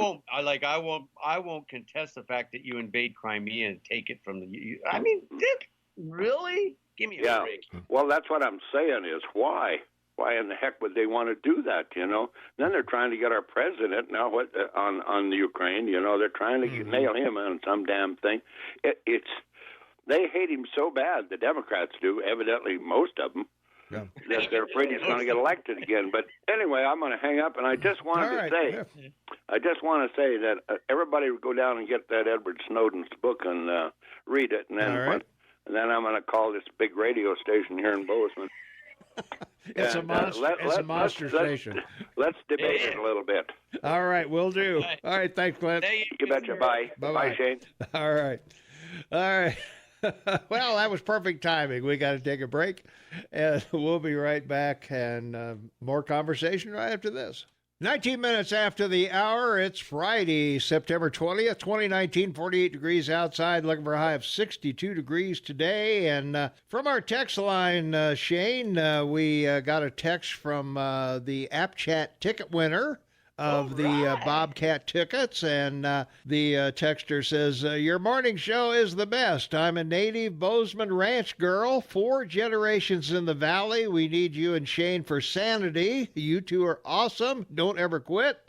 won't contest the fact that you invade Crimea and take it from the. I mean, Dick, really? Give me a break.
Well, that's what I'm saying is why. Why in the heck would they want to do that? Then they're trying to get our president now on the Ukraine. They're trying to nail him on some damn thing. They hate him so bad. The Democrats do. Evidently, most of them. Yeah. That they're afraid he's going to get elected again. But anyway, I'm going to hang up, and I just wanted to say that everybody would go down and get that Edward Snowden's book and read it, and then I'm going to call this big radio station here in Bozeman.
It's a monster station.
Let's debate it a little bit.
All right, we'll do. All right, thanks, Clint.
You betcha. Bye.
Bye,
Shane.
All right. Well, that was perfect timing. We got to take a break, and we'll be right back, and more conversation right after this. 19 minutes after the hour, it's Friday, September 20th, 2019, 48 degrees outside, looking for a high of 62 degrees today. And from our text line, Shane, we got a text from the App Chat ticket winner of the Bobcat tickets, and the texter says, your morning show is the best. I'm a native Bozeman Ranch girl, 4 generations in the valley. We need you and Shane for sanity. You two are awesome. Don't ever quit.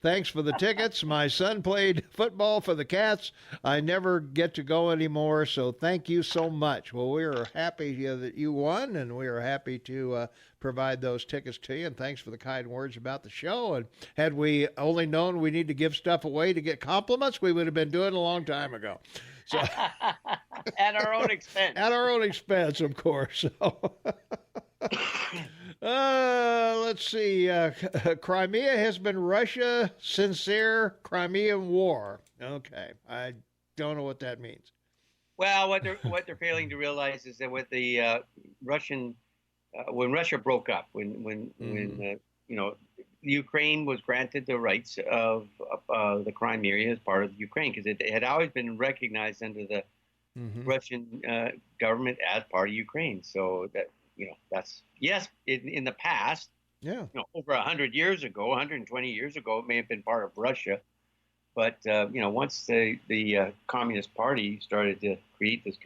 Thanks for the tickets. My son played football for the Cats. I never get to go anymore, so thank you so much. Well, we are happy that you won, and we are happy to provide those tickets to you, and thanks for the kind words about the show. And had we only known we need to give stuff away to get compliments, we would have been doing it a long time ago. So,
at our own expense.
At our own expense, of course. So. Let's see. Crimea has been Russia sincere Crimean war. Okay, I don't know what that means.
Well, what they're failing to realize is that with the Russian, when Russia broke up, when Ukraine was granted the rights of the Crimea as part of Ukraine, because it had always been recognized under the Russian government as part of Ukraine. So that. That's yes. In the past, over 100 years ago, 120 years ago, it may have been part of Russia, but once the Communist Party started to create this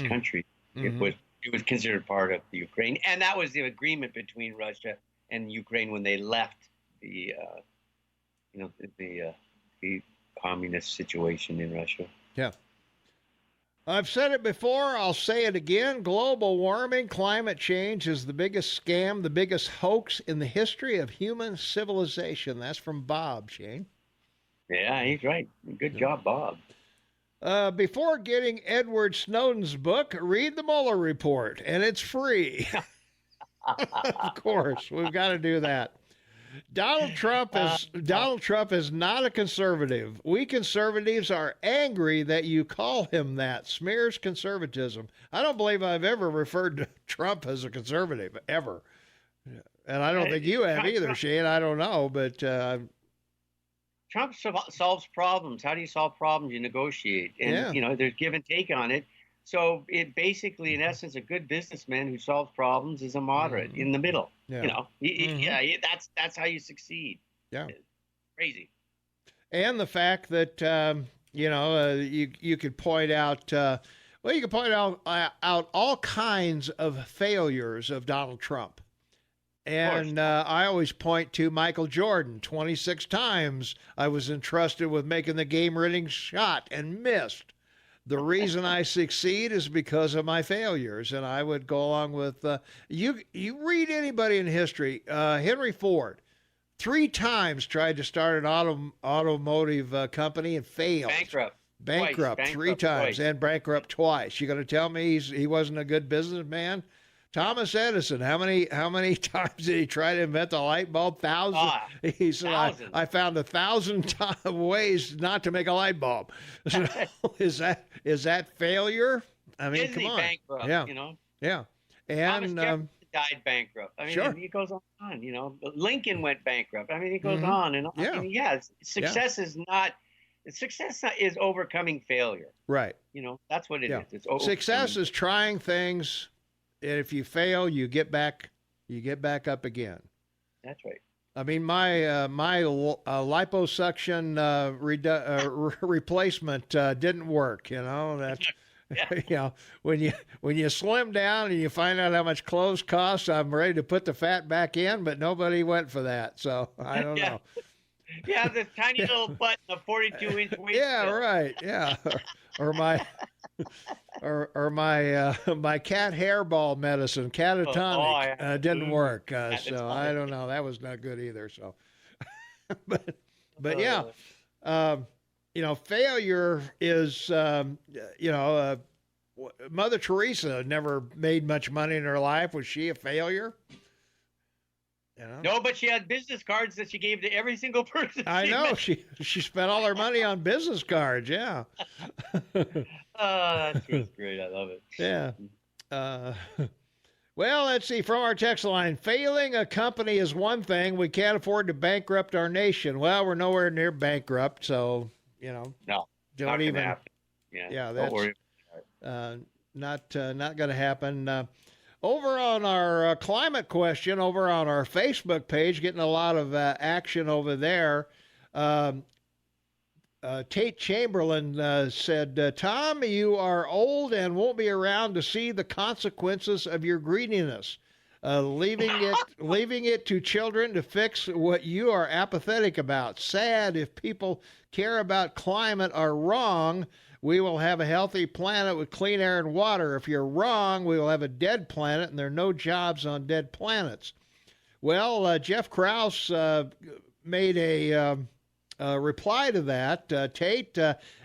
country, it was considered part of the Ukraine, and that was the agreement between Russia and Ukraine when they left the communist situation in Russia.
Yeah. I've said it before, I'll say it again. Global warming, climate change is the biggest scam, the biggest hoax in the history of human civilization. That's from Bob, Shane.
Yeah, he's right. Good job, Bob.
Before getting Edward Snowden's book, read the Mueller report, and it's free. Of course, we've got to do that. Donald Trump is not a conservative. We conservatives are angry that you call him that. Smears conservatism. I don't believe I've ever referred to Trump as a conservative, ever. And I don't think you have either, Shane. I don't know, but...
Trump solves problems. How do you solve problems? You negotiate. And, there's give and take on it. So it basically, in essence, a good businessman who solves problems is a moderate in the middle. Yeah. That's how you succedd.
Yeah.
It's crazy.
And the fact that, you could point out, you could point out all kinds of failures of Donald Trump. And I always point to Michael Jordan. 26 times I was entrusted with making the game-winning shot and missed. The reason I succeed is because of my failures, and I would go along with you read anybody in history. Henry Ford, 3 times tried to start an automotive company and failed. Bankrupt 3 times, and bankrupt twice. You going to tell me he wasn't a good businessman? Thomas Edison, how many times did he try to invent the light bulb? Thousands. He said, I found 1,000 ways not to make a light bulb. So, is that failure? I mean, come on.
Bankrupt,
Yeah. And
Thomas Jefferson died bankrupt. I mean,
sure.
He goes on. Lincoln went bankrupt. I mean, he goes on and on.
Yeah.
Success is overcoming failure.
Right.
That's what it is. It's
success is trying things. And if you fail, you get back up again.
That's right.
I mean, my liposuction replacement didn't work. When you slim down and you find out how much clothes cost, I'm ready to put the fat back in, but nobody went for that. So I don't know.
Yeah, the tiny little button, a 42-inch waist.
Yeah, right. Yeah, or my my cat hairball medicine, catatonic, didn't work. So I don't know. That was not good either. So, but yeah, failure is Mother Teresa never made much money in her life. Was she a failure? You know?
No, but she had business cards that she gave to every single person.
I know
met.
she spent all her money on business cards. Yeah.
Oh, that's great. I love it.
Yeah. Uh, well, let's see. From our text line, failing a company is one thing. We can't afford to bankrupt our nation. Well, we're nowhere near bankrupt, so
No,
don't
not
even.
gonna happen.
Yeah,
don't
that's
worry.
not going to happen. Over on our climate question, over on our Facebook page, getting a lot of action over there. Tate Chamberlain said, Tom, you are old and won't be around to see the consequences of your greediness. Leaving it to children to fix what you are apathetic about. Sad if people care about climate are wrong. We will have a healthy planet with clean air and water. If you're wrong, we will have a dead planet, and there are no jobs on dead planets. Well, Jeff Krause made a reply to that. Tate,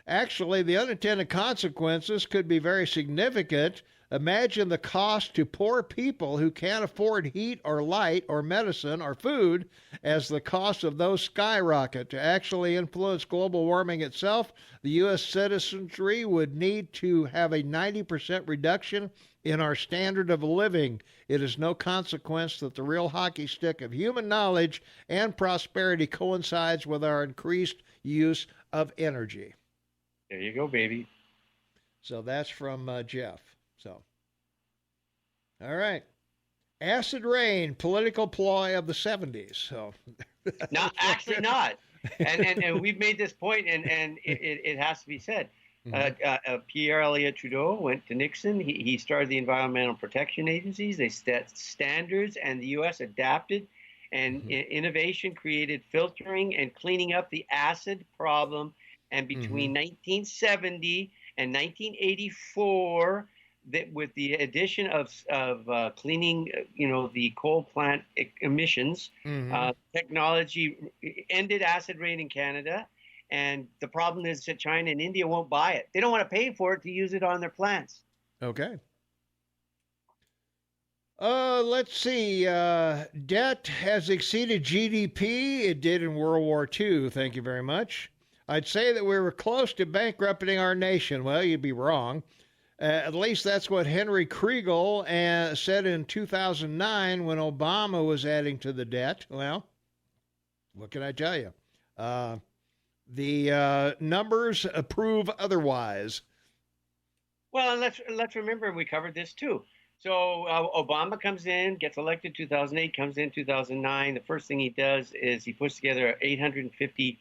actually, the unintended consequences could be very significant. Imagine the cost to poor people who can't afford heat or light or medicine or food as the cost of those skyrocket. To actually influence global warming itself, the U.S. citizenry would need to have a 90% reduction in our standard of living. It is no consequence that the real hockey stick of human knowledge and prosperity coincides with our increased use of energy.
There you go, baby.
So that's from Jeff. So, all right. Acid rain, political ploy of the 70s. So,
Not actually not. And we've made this point, and it has to be said. Pierre Elliott Trudeau went to Nixon. He started the Environmental Protection Agencies. They set standards, and the U.S. adapted, and innovation created filtering and cleaning up the acid problem. And between 1970 and 1984, that with the addition of cleaning, the coal plant emissions, technology ended acid rain in Canada. And the problem is that China and India won't buy it. They don't want to pay for it to use it on their plants.
Okay. Let's see. Debt has exceeded GDP. It did in World War II. Thank you very much. I'd say that we were close to bankrupting our nation. Well, you'd be wrong. At least that's what Henry Kriegel said in 2009 when Obama was adding to the debt. Well, what can I tell you? The numbers prove otherwise.
Well, and let's remember we covered this too. So Obama comes in, gets elected 2008, comes in 2009. The first thing he does is he puts together an $850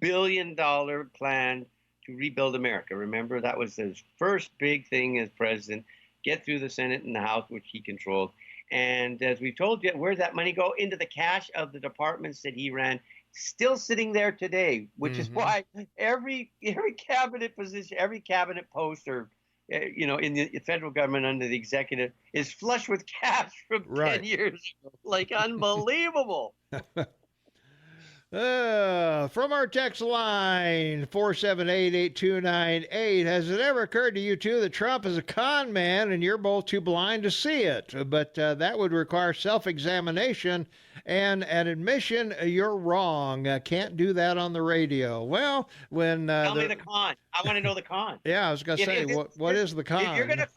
billion plan to rebuild America. Remember, that was his first big thing as president, get through the Senate and the House, which he controlled. And as we told you, where'd that money go? Into the cash of the departments that he ran, still sitting there today, which is why every cabinet position, every cabinet post or, in the federal government under the executive is flush with cash from 10 years ago. Like, unbelievable.
From our text line, 478-8298, has it ever occurred to you, too, that Trump is a con man and you're both too blind to see it? But that would require self-examination and an admission you're wrong. Can't do that on the radio. Well, when...
Tell me the con. I want to know the con.
Yeah, I was going to say, what is the con?
If you're going to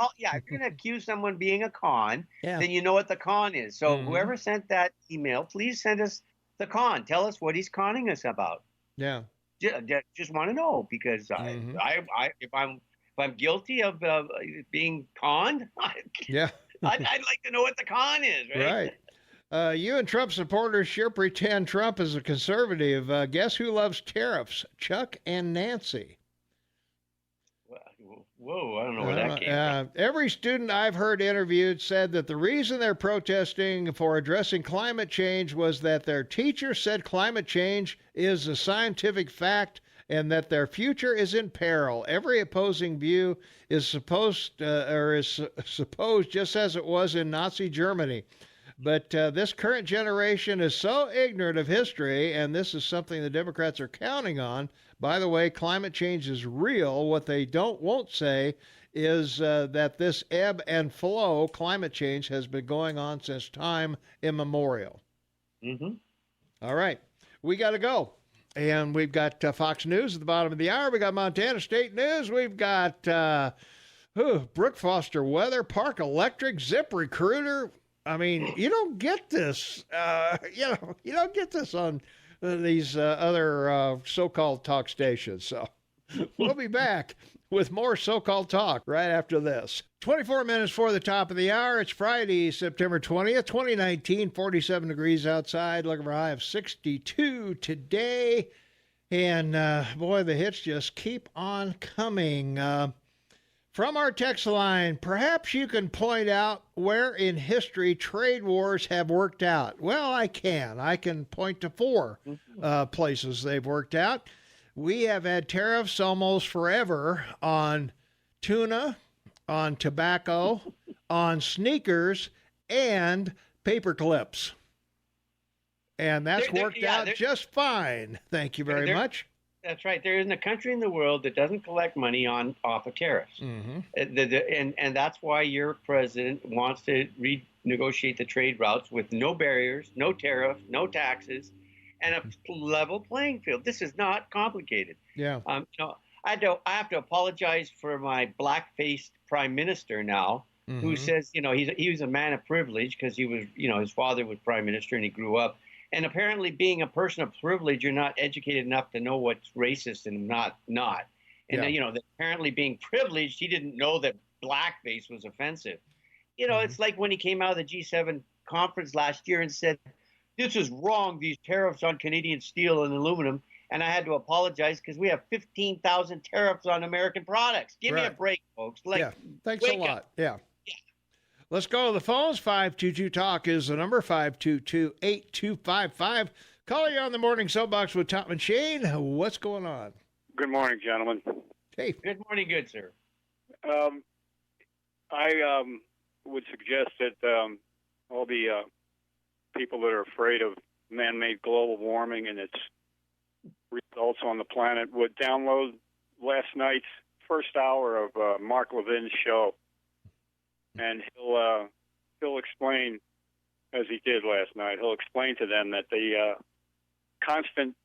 accuse someone being a con, then you know what the con is. So whoever sent that email, please send us the con. Tell us what he's conning us about.
Yeah.
Just want to know, because if I'm guilty of being conned,
yeah,
I'd like to know what the con is. Right.
You and Trump supporters sure pretend Trump is a conservative. Guess who loves tariffs? Chuck and Nancy.
Whoa, I don't know where that came from.
Every student I've heard interviewed said that the reason they're protesting for addressing climate change was that their teacher said climate change is a scientific fact and that their future is in peril. Every opposing view is supposed just as it was in Nazi Germany. But this current generation is so ignorant of history, and this is something the Democrats are counting on. By the way, climate change is real. What they won't say is that this ebb and flow climate change has been going on since time immemorial.
Mm-hmm.
All right. We got to go. And we've got Fox News at the bottom of the hour. We got Montana State News. We've got Brooke Foster Weather, Park Electric, Zip Recruiter. I mean, you don't get this. You don't get this on these other so-called talk stations. So we'll be back with more so-called talk right after this. 24 minutes for the top of the hour. It's Friday, September 20th, 2019, 47 degrees outside. Looking for a high of 62 today. And, boy, the hits just keep on coming. From our text line, perhaps you can point out where in history trade wars have worked out. Well, I can. I can point to 4 places they've worked out. We have had tariffs almost forever on tuna, on tobacco, on sneakers, and paper clips. And that's worked out just fine. Thank you very much.
That's right. There isn't a country in the world that doesn't collect money off of tariffs.
Mm-hmm.
And that's why your president wants to renegotiate the trade routes with no barriers, no tariffs, no taxes, and a level playing field. This is not complicated.
Yeah.
I have to apologize for my black-faced prime minister now, who says, he was a man of privilege because he was, his father was prime minister and he grew up. And apparently, being a person of privilege, you're not educated enough to know what's racist and not. And that apparently being privileged, he didn't know that blackface was offensive. It's like when he came out of the G7 conference last year and said, "This is wrong. These tariffs on Canadian steel and aluminum." And I had to apologize because we have 15,000 tariffs on American products. Give me a break, folks.
Thanks a lot. Up. Yeah. Let's go to the phones. 522-TALK is the number, 522-8255. Call you on the Morning Soapbox with Tom and Shane. What's going on?
Good morning, gentlemen.
Hey.
Good morning, good sir.
I would suggest that all the people that are afraid of man-made global warming and its results on the planet would download last night's first hour of Mark Levin's show. And he'll explain, as he did last night, he'll explain to them that the constant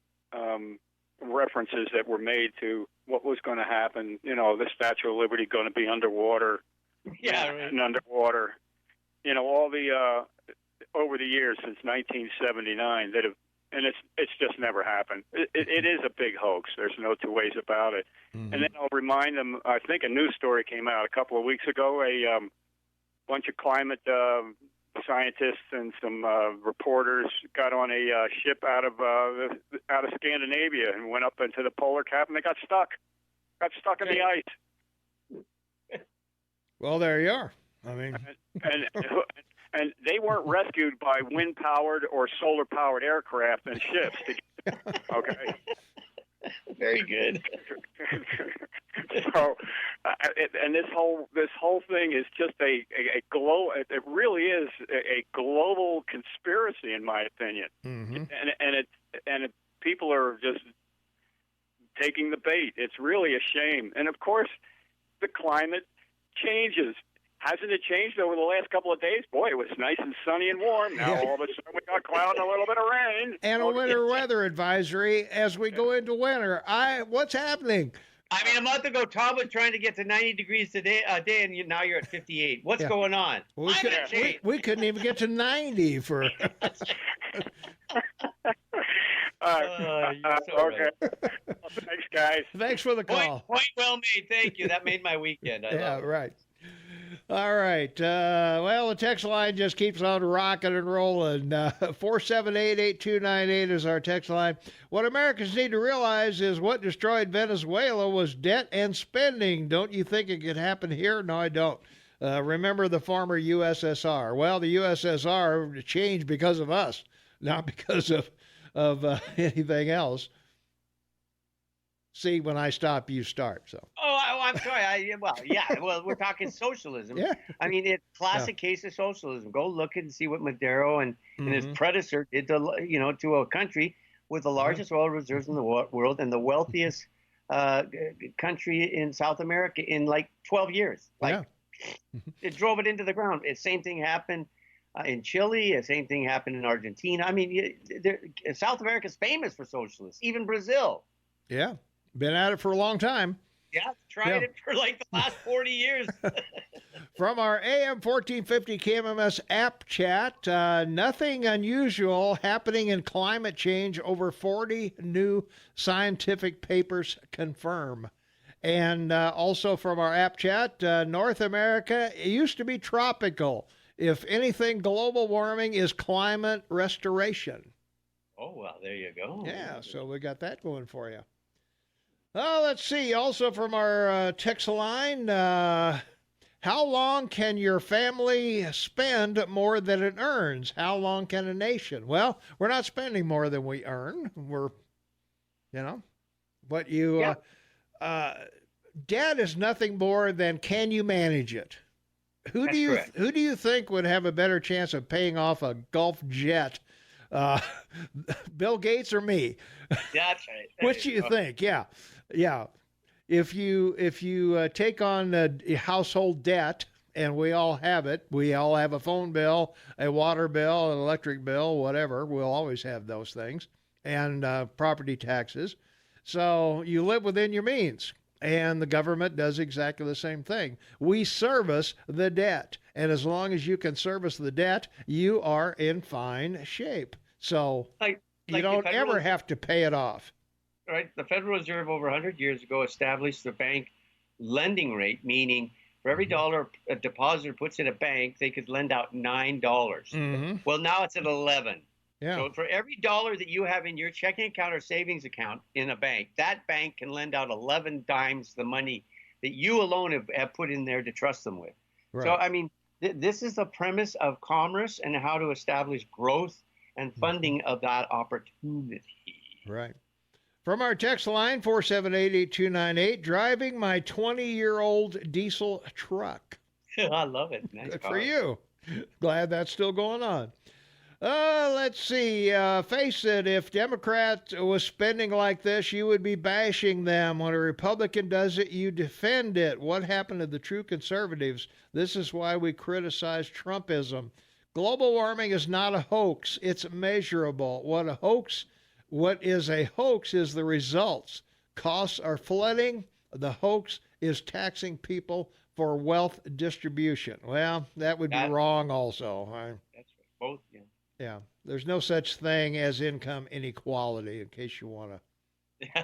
references that were made to what was going to happen, the Statue of Liberty going to be underwater, and underwater, all the over the years since 1979 that have, and it's just never happened. It is a big hoax. There's no two ways about it. Mm-hmm. And then I'll remind them. I think a news story came out a couple of weeks ago. A bunch of climate scientists and some reporters got on a ship out of Scandinavia and went up into the polar cap, and they got stuck in the ice.
Well, there you are. I mean,
and they weren't rescued by wind-powered or solar-powered aircraft and ships. Okay.
Very good.
So, and this whole thing is just a global. It really is a global conspiracy, in my opinion. Mm-hmm. And people are just taking the bait. It's really a shame. And of course, the climate changes. Hasn't it changed over the last couple of days? Boy, it was nice and sunny and warm. Now all of a sudden we got cloud and a little bit of rain.
And a winter weather advisory as we go into winter. What's happening?
I mean, a month ago, Tom was trying to get to 90 degrees a day, and now you're at 58. What's going on?
Well, we couldn't even get to 90 for...
Okay. Thanks, guys.
Thanks for the call.
Point well made. Thank you. That made my weekend.
Right. All right. Well, the text line just keeps on rocking and rolling. 478-8298 is our text line. What Americans need to realize is what destroyed Venezuela was debt and spending. Don't you think it could happen here? No, I don't. Remember the former USSR. Well, the USSR changed because of us, not because of anything else. See, when I stop, you start. So.
Oh, I'm sorry. Well, we're talking socialism.
Yeah.
I mean, it's classic case of socialism. Go look and see what Maduro and his predecessor did to a country with the largest oil reserves in the world and the wealthiest country in South America in like 12 years. It drove it into the ground. The same thing happened in Chile. The same thing happened in Argentina. I mean, South America's famous for socialists, even Brazil.
Yeah, been at it for a long time.
Yeah, tried it for like the last 40 years.
From our AM 1450 KMMS app chat, nothing unusual happening in climate change. Over 40 new scientific papers confirm. And also from our app chat, North America used to be tropical. If anything, global warming is climate restoration.
Oh, well, there you go.
Yeah, so we got that going for you. Let's see. Also from our text line, how long can your family spend more than it earns? How long can a nation? Well, we're not spending more than we earn. But debt is nothing more than can you manage it? Who do you think would have a better chance of paying off a Gulf jet? Bill Gates or me?
That's right.
Which do you think? Yeah. If you take on household debt, and we all have it, we all have a phone bill, a water bill, an electric bill, whatever. We'll always have those things, and property taxes. So you live within your means, and the government does exactly the same thing. We service the debt, and as long as you can service the debt, you are in fine shape. So you don't ever have to pay it off.
Right. The Federal Reserve over 100 years ago established the bank lending rate, meaning for every dollar a depositor puts in a bank, they could lend out $9.
Mm-hmm.
Well, now it's at 11.
Yeah.
So for every dollar that you have in your checking account or savings account in a bank, that bank can lend out 11 times the money that you alone have put in there to trust them with. Right. So, I mean, this is the premise of commerce and how to establish growth and funding of that opportunity.
Right. From our text line, 478-8298, driving my 20-year-old diesel truck.
I love it. Nice
Good
car.
for you. Glad that's still going on. Let's see. Face it, if Democrat was spending like this, you would be bashing them. When a Republican does it, you defend it. What happened to the true conservatives? This is why we criticize Trumpism. Global warming is not a hoax. It's measurable. What is a hoax is the results. Costs are flooding. The hoax is taxing people for wealth distribution. Well, that would be wrong also.
That's right. Both, yeah.
Yeah. There's no such thing as income inequality, in case you want to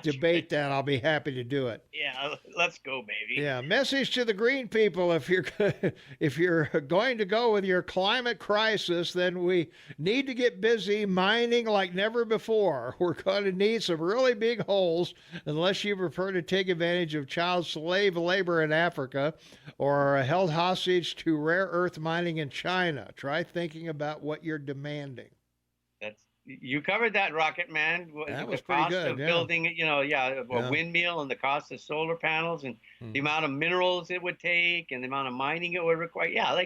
debate that. I'll be happy to do it.
Yeah, let's go, baby.
Yeah, message to the green people: if you're going to go with your climate crisis, then we need to get busy mining like never before. We're going to need some really big holes, unless you prefer to take advantage of child slave labor in Africa or held hostage to rare earth mining in China. Try thinking about what you're demanding.
You covered that, Rocket Man.
That was
the cost
pretty good.
of building, a windmill and the cost of solar panels and the amount of minerals it would take and the amount of mining it would require. Yeah,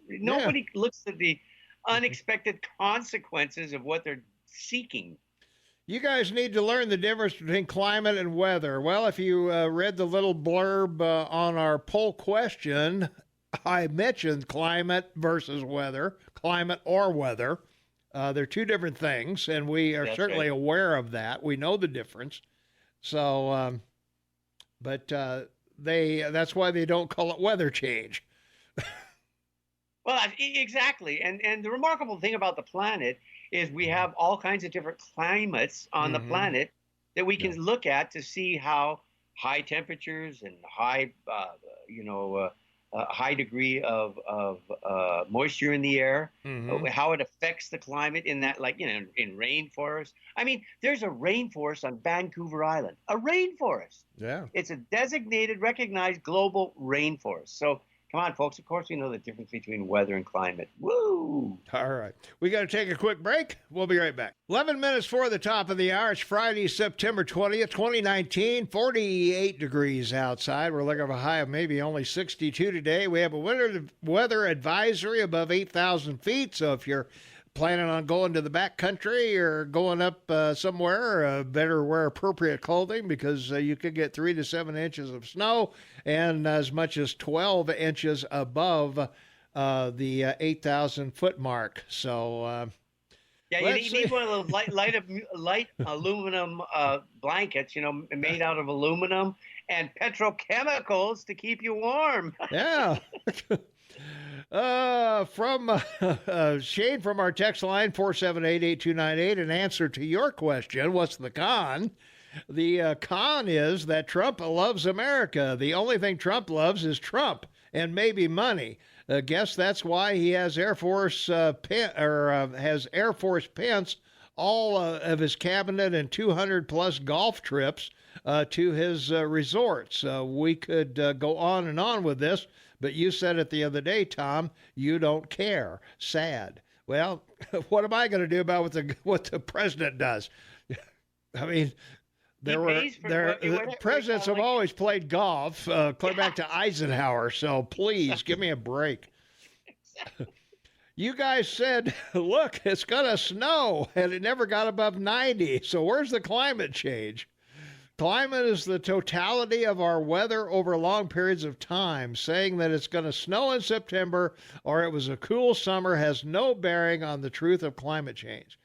nobody looks at the unexpected consequences of what they're seeking.
You guys need to learn the difference between climate and weather. Well, if you read the little blurb on our poll question, I mentioned climate versus weather, climate or weather. They're two different things, and we are certainly aware of that. We know the difference. So, that's why they don't call it weather change.
Well, exactly. And the remarkable thing about the planet is we have all kinds of different climates on the planet that we can look at to see how high temperatures and high degree of moisture in the air, how it affects the climate in that, in rainforest. I mean, there's a rainforest on Vancouver Island, a rainforest.
Yeah.
It's a designated, recognized global rainforest. So come on, folks. Of course, we know the difference between weather and climate. Woo!
All right. We got to take a quick break. We'll be right back. 11 minutes for the top of the hour. It's Friday, September 20th, 2019. 48 degrees outside. We're looking for a high of maybe only 62 today. We have a weather advisory above 8,000 feet. So if you're planning on going to the back country or going up somewhere, better wear appropriate clothing because you could get 3 to 7 inches of snow and as much as 12 inches above the 8,000 foot mark. So
Yeah, you
let's
need
see.
one of those light aluminum blankets, made out of aluminum and petrochemicals to keep you warm.
Yeah. From Shane from our text line 478-8298, in answer to your question, what's the con? The con is that Trump loves America. The only thing Trump loves is Trump and maybe money. Guess that's why he has Air Force has Air Force Pence all of his cabinet and 200 plus golf trips to his resorts. We could go on and on with this, but you said it the other day, Tom, you don't care. Sad. Well, what am I going to do about what the president does? I mean, presidents have always played golf, clear back to Eisenhower. So please give me a break. You guys said, look, it's going to snow, and it never got above 90. So where's the climate change? Climate is the totality of our weather over long periods of time. Saying that it's going to snow in September or it was a cool summer has no bearing on the truth of climate change.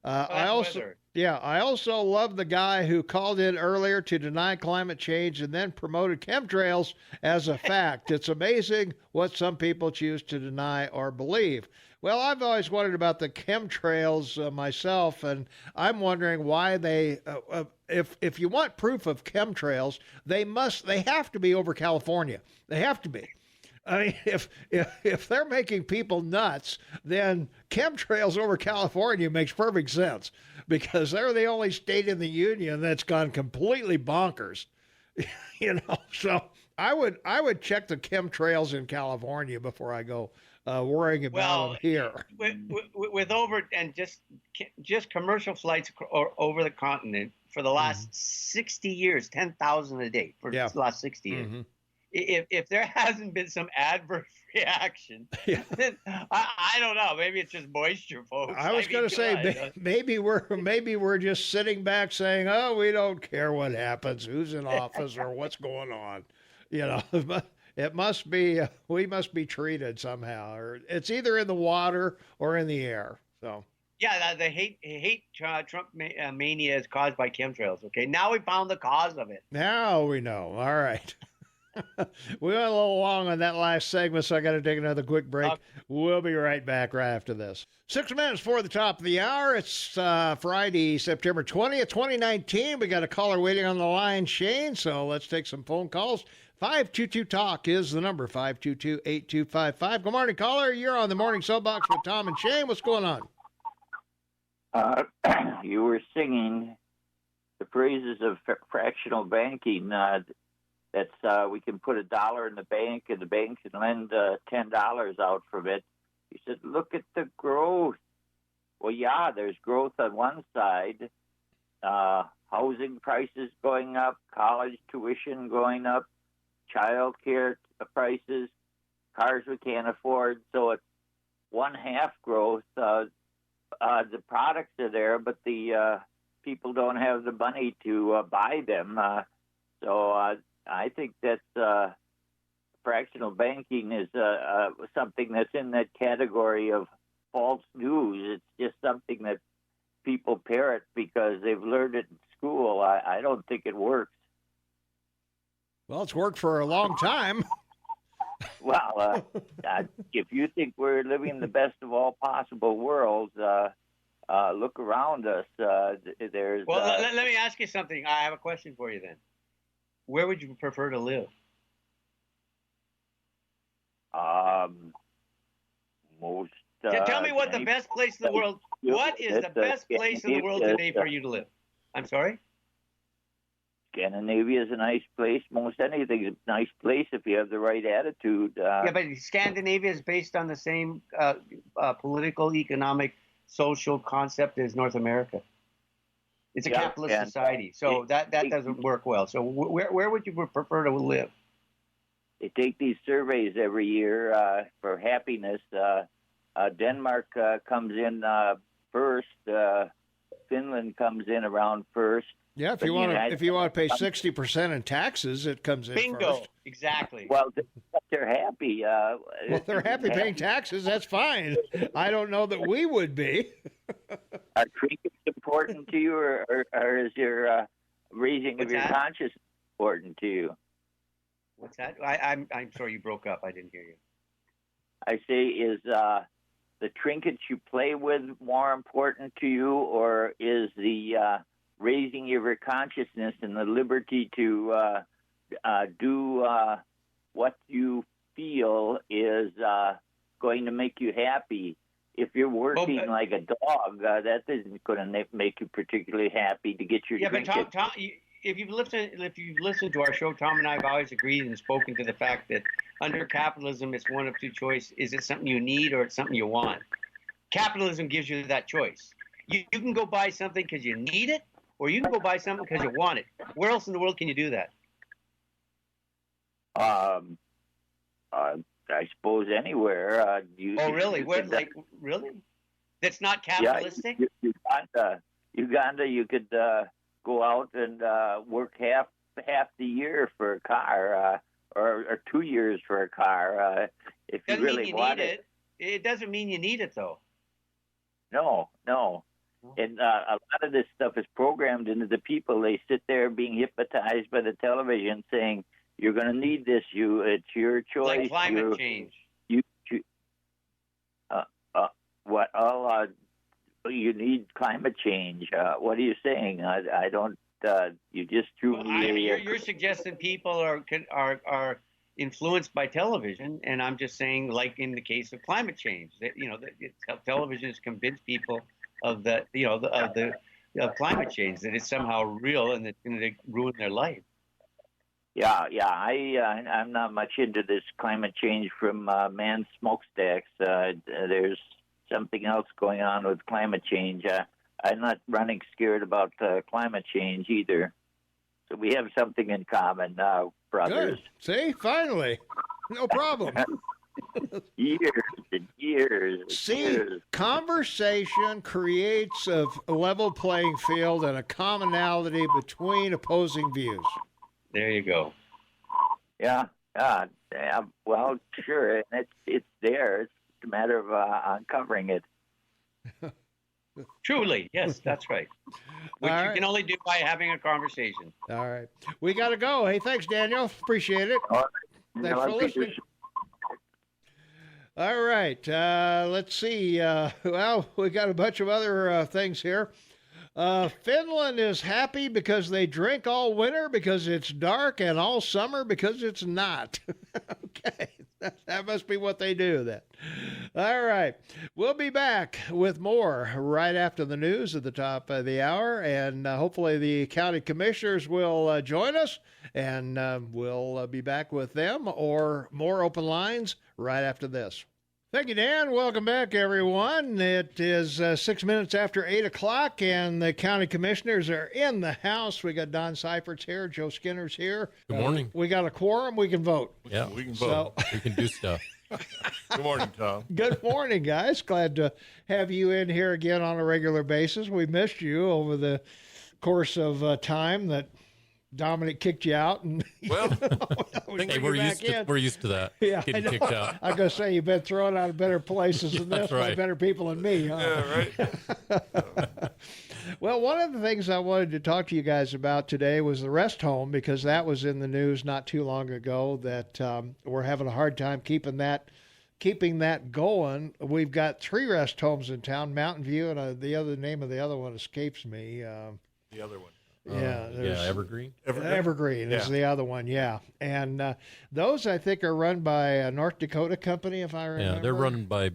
I also love the guy who called in earlier to deny climate change and then promoted chemtrails as a fact. It's amazing what some people choose to deny or believe. Well, I've always wondered about the chemtrails myself, and I'm wondering why they, if you want proof of chemtrails, they have to be over California. They have to be. I mean, if they're making people nuts, then chemtrails over California makes perfect sense because they're the only state in the union that's gone completely bonkers. So I would check the chemtrails in California before I go worrying about them here.
With over and just commercial flights over the continent for the last 60 years, 10,000 a day for the last 60 years. Mm-hmm. If there hasn't been some adverse reaction, then I don't know. Maybe it's just moisture, folks.
I was going to say maybe we're just sitting back saying, "Oh, we don't care what happens, who's in office, or what's going on." It must be we must be treated somehow, or it's either in the water or in the air. So.
Yeah, the hate Trump mania is caused by chemtrails. Okay, now we found the cause of it.
Now we know. All right. We went a little long on that last segment, so I got to take another quick break. We'll be right back right after this. 6 minutes before the top of the hour. It's Friday, September 20th, 2019. We got a caller waiting on the line, Shane, so let's take some phone calls. 522-TALK is the number, 522-8255. Good morning, caller. You're on the Morning Soapbox with Tom and Shane. What's going on?
You were singing the praises of fractional banking. That's we can put $1 in the bank, and the bank can lend $10 out from it. He said, "Look at the growth." Well, yeah, there's growth on one side. Housing prices going up, college tuition going up, child care prices, cars we can't afford. So it's 1/2 growth. The products are there, but the people don't have the money to buy them. So I think that fractional banking is something that's in that category of false news. It's just something that people parrot because they've learned it in school. I don't think it works.
Well, it's worked for a long time.
Well, if you think we're living the best of all possible worlds, look around us. There's.
Well, let me ask you something. I have a question for you then. Where would you prefer to live?
Most.
Tell me what the best place in the world. What is the best place in the world today for you to live? I'm sorry?
Scandinavia is a nice place. Most anything is a nice place if you have the right attitude.
Yeah, but Scandinavia is based on the same political, economic, social concept as North America. It's a capitalist society, so that doesn't work well. So where would you prefer to live?
They take these surveys every year for happiness. Denmark comes in first. Finland comes in around first.
Yeah, if
But
you want to,
United-
if you want to pay 60% in taxes, it comes in
Bingo.
first.
Exactly.
Well, they're happy.
Well, they're happy paying taxes. That's fine. I don't know that we would be.
Are trinkets important to you, or is your raising of
What's
your
that?
conscience important to you?
What's that? I'm sorry, you broke up. I didn't hear you.
I say, is the trinkets you play with more important to you, or is the raising of your consciousness and the liberty to do what you feel is going to make you happy? If you're working like a dog, that isn't going to make you particularly happy to get your
But
trinket.
Tom, if you've listened to our show, Tom and I have always agreed and spoken to the fact that under capitalism, it's one of two choices: is it something you need or it's something you want? Capitalism gives you that choice. You can go buy something because you need it, or you can go buy something because you want it. Where else in the world can you do that?
I suppose anywhere.
Really? Where?
could,
Really? That's not
yeah,
capitalistic?
Uganda, you could go out and work half the year for a car, or 2 years for a car, if you
Doesn't
really
mean you
want
need
it.
it. It doesn't mean you need it, though.
No. And a lot of this stuff is programmed into the people. They sit there being hypnotized by the television, saying, "You're going to need this. It's your choice."
Like climate change.
What? You need climate change. What are you saying? I don't. You just threw me.
You're suggesting people are influenced by television, and I'm just saying, like in the case of climate change, that television has convinced people of the of climate change, that it's somehow real and it's going to ruin their life.
Yeah. I'm not much into this climate change from man's smokestacks. There's something else going on with climate change. I'm not running scared about climate change either. So we have something in common, brothers.
Good. See, finally, no problem.
Years and years. And
See,
years.
conversation creates a level playing field and a commonality between opposing views.
There you go.
Yeah. Well, sure. It's there. It's a matter of uncovering it.
Truly, yes, that's right. Which
All
you
right.
can only do by having a conversation.
All right. We got to go. Hey, thanks, Daniel. Appreciate it.
All right.
Thanks
Now,
for listening. All right. Let's see. Well, we got a bunch of other things here. Finland is happy because they drink all winter because it's dark, and all summer because it's not. Okay. That must be what they do then. All right. We'll be back with more right after the news at the top of the hour, and hopefully the county commissioners will join us, and we'll be back with them or more open lines right after this. Thank you, Dan. Welcome back, everyone. It is 6 minutes after 8 o'clock, and the county commissioners are in the house. We got Don Seifert's here, Joe Skinner's here.
Good morning.
We got a quorum. We can vote.
Yeah,
We can vote.
we can do stuff.
Good morning, Tom.
Good morning, guys. Glad to have you in here again on a regular basis. We missed you over the course of time that Dominic kicked you out, and
Well,
Hey, we're used to that.
Yeah,
Getting
I know.
kicked out.
I was gonna say you've been thrown out of better places than this
That's
by
right.
better people than me, huh?
yeah, right.
Well, one of the things I wanted to talk to you guys about today was the rest home, because that was in the news not too long ago that we're having a hard time keeping that going. We've got 3 rest homes in town, Mountain View, and the other name of the other one escapes me.
The other one.
There's
Evergreen.
Evergreen is
Yeah.
the other one, yeah. And those, I think, are run by a North Dakota company, if I remember.
Yeah, they're run by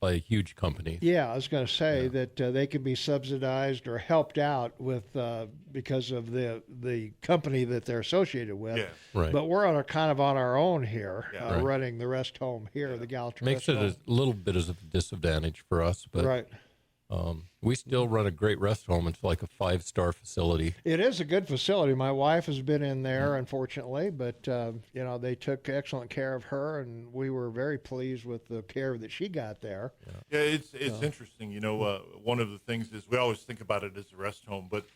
a huge company.
Yeah, I was going to say that they can be subsidized or helped out with because of the company that they're associated with.
Yeah.
Right.
But we're kind of on our own here,
Yeah.
Right.
running the rest home here, the Gallatin
Makes
Rest
it a little bit of a disadvantage for us, but
Home. Right.
We still run a great rest home. It's like a 5-star facility.
It is a good facility. My wife has been in there, unfortunately, but they took excellent care of her, and we were very pleased with the care that she got there.
Yeah, it's interesting. One of the things is we always think about it as a rest home, but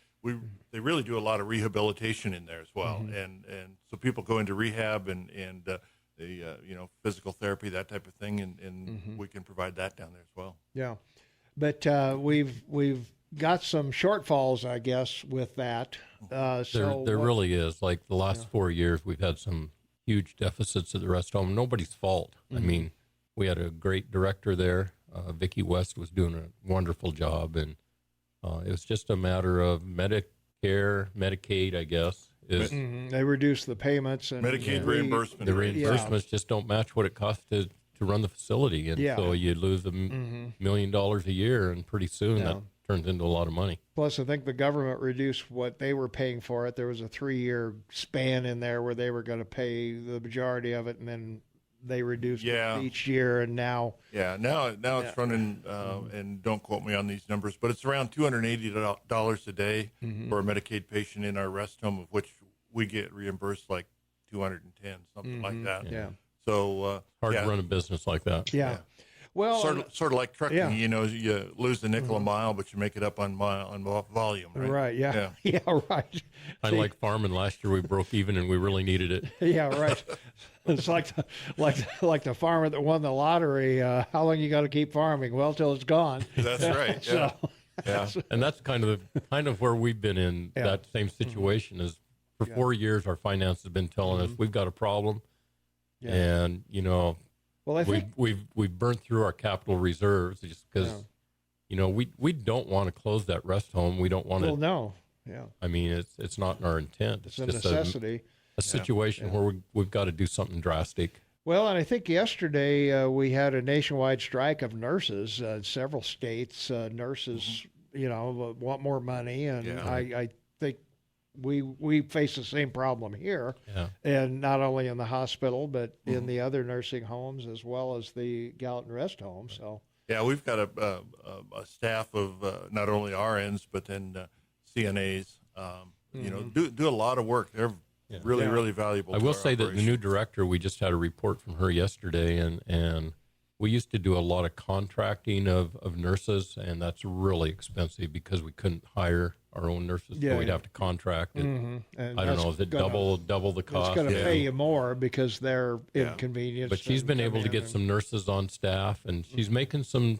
they really do a lot of rehabilitation in there as well, and so people go into rehab and physical therapy, that type of thing, and we can provide that down there as well.
Yeah, but we've got some shortfalls, I guess, with that.
There really is. Like the last 4 years, we've had some huge deficits at the rest home. Nobody's fault. I mean, we had a great director there. Vicki West was doing a wonderful job, and it was just a matter of Medicare, Medicaid, I guess.
They reduced the payments and
Medicaid reimbursement.
The reimbursements just don't match what it costs to run the facility, and so you lose $1 million a year, and pretty soon that turns into a lot of money.
Plus, I think the government reduced what they were paying for it. There was a 3-year span in there where they were going to pay the majority of it, and then they reduced it each year, and now
it's running. And don't quote me on these numbers, but it's around $280 a day for a Medicaid patient in our rest home, of which we get reimbursed like $210, something like that.
Yeah.
So
hard to run a business like that.
Yeah. Well,
sort of like trucking. You lose the nickel a mile, but you make it up on volume. Right.
Right. Yeah. Yeah. Right.
I like farming. Last year we broke even, and we really needed it.
Yeah. Right. It's like the farmer that won the lottery. How long you got to keep farming? Well, till it's gone.
That's right. Yeah.
And that's kind of where we've been in that same situation. Is for 4 years our finance has been telling us we've got a problem, and well, I think we've burnt through our capital reserves just because we don't want to close that rest home. We don't want to.
Well, no. Yeah.
I mean, it's not in our intent.
It's a necessity.
A situation where we've got to do something drastic.
Well, and I think yesterday we had a nationwide strike of nurses. Several states, nurses, want more money, and I think we face the same problem here, and not only in the hospital but in the other nursing homes as well as the Gallatin Rest Home. So
we've got a staff of not only RNs but then CNAs. Do a lot of work. They're really valuable.
I will say that the new director, we just had a report from her yesterday, and we used to do a lot of contracting of nurses, and that's really expensive because we couldn't hire our own nurses, so we'd have to contract it. And I don't know, is it double the cost?
It's going to pay you more because they're inconvenienced.
But she's been able to get some nurses on staff, and she's making some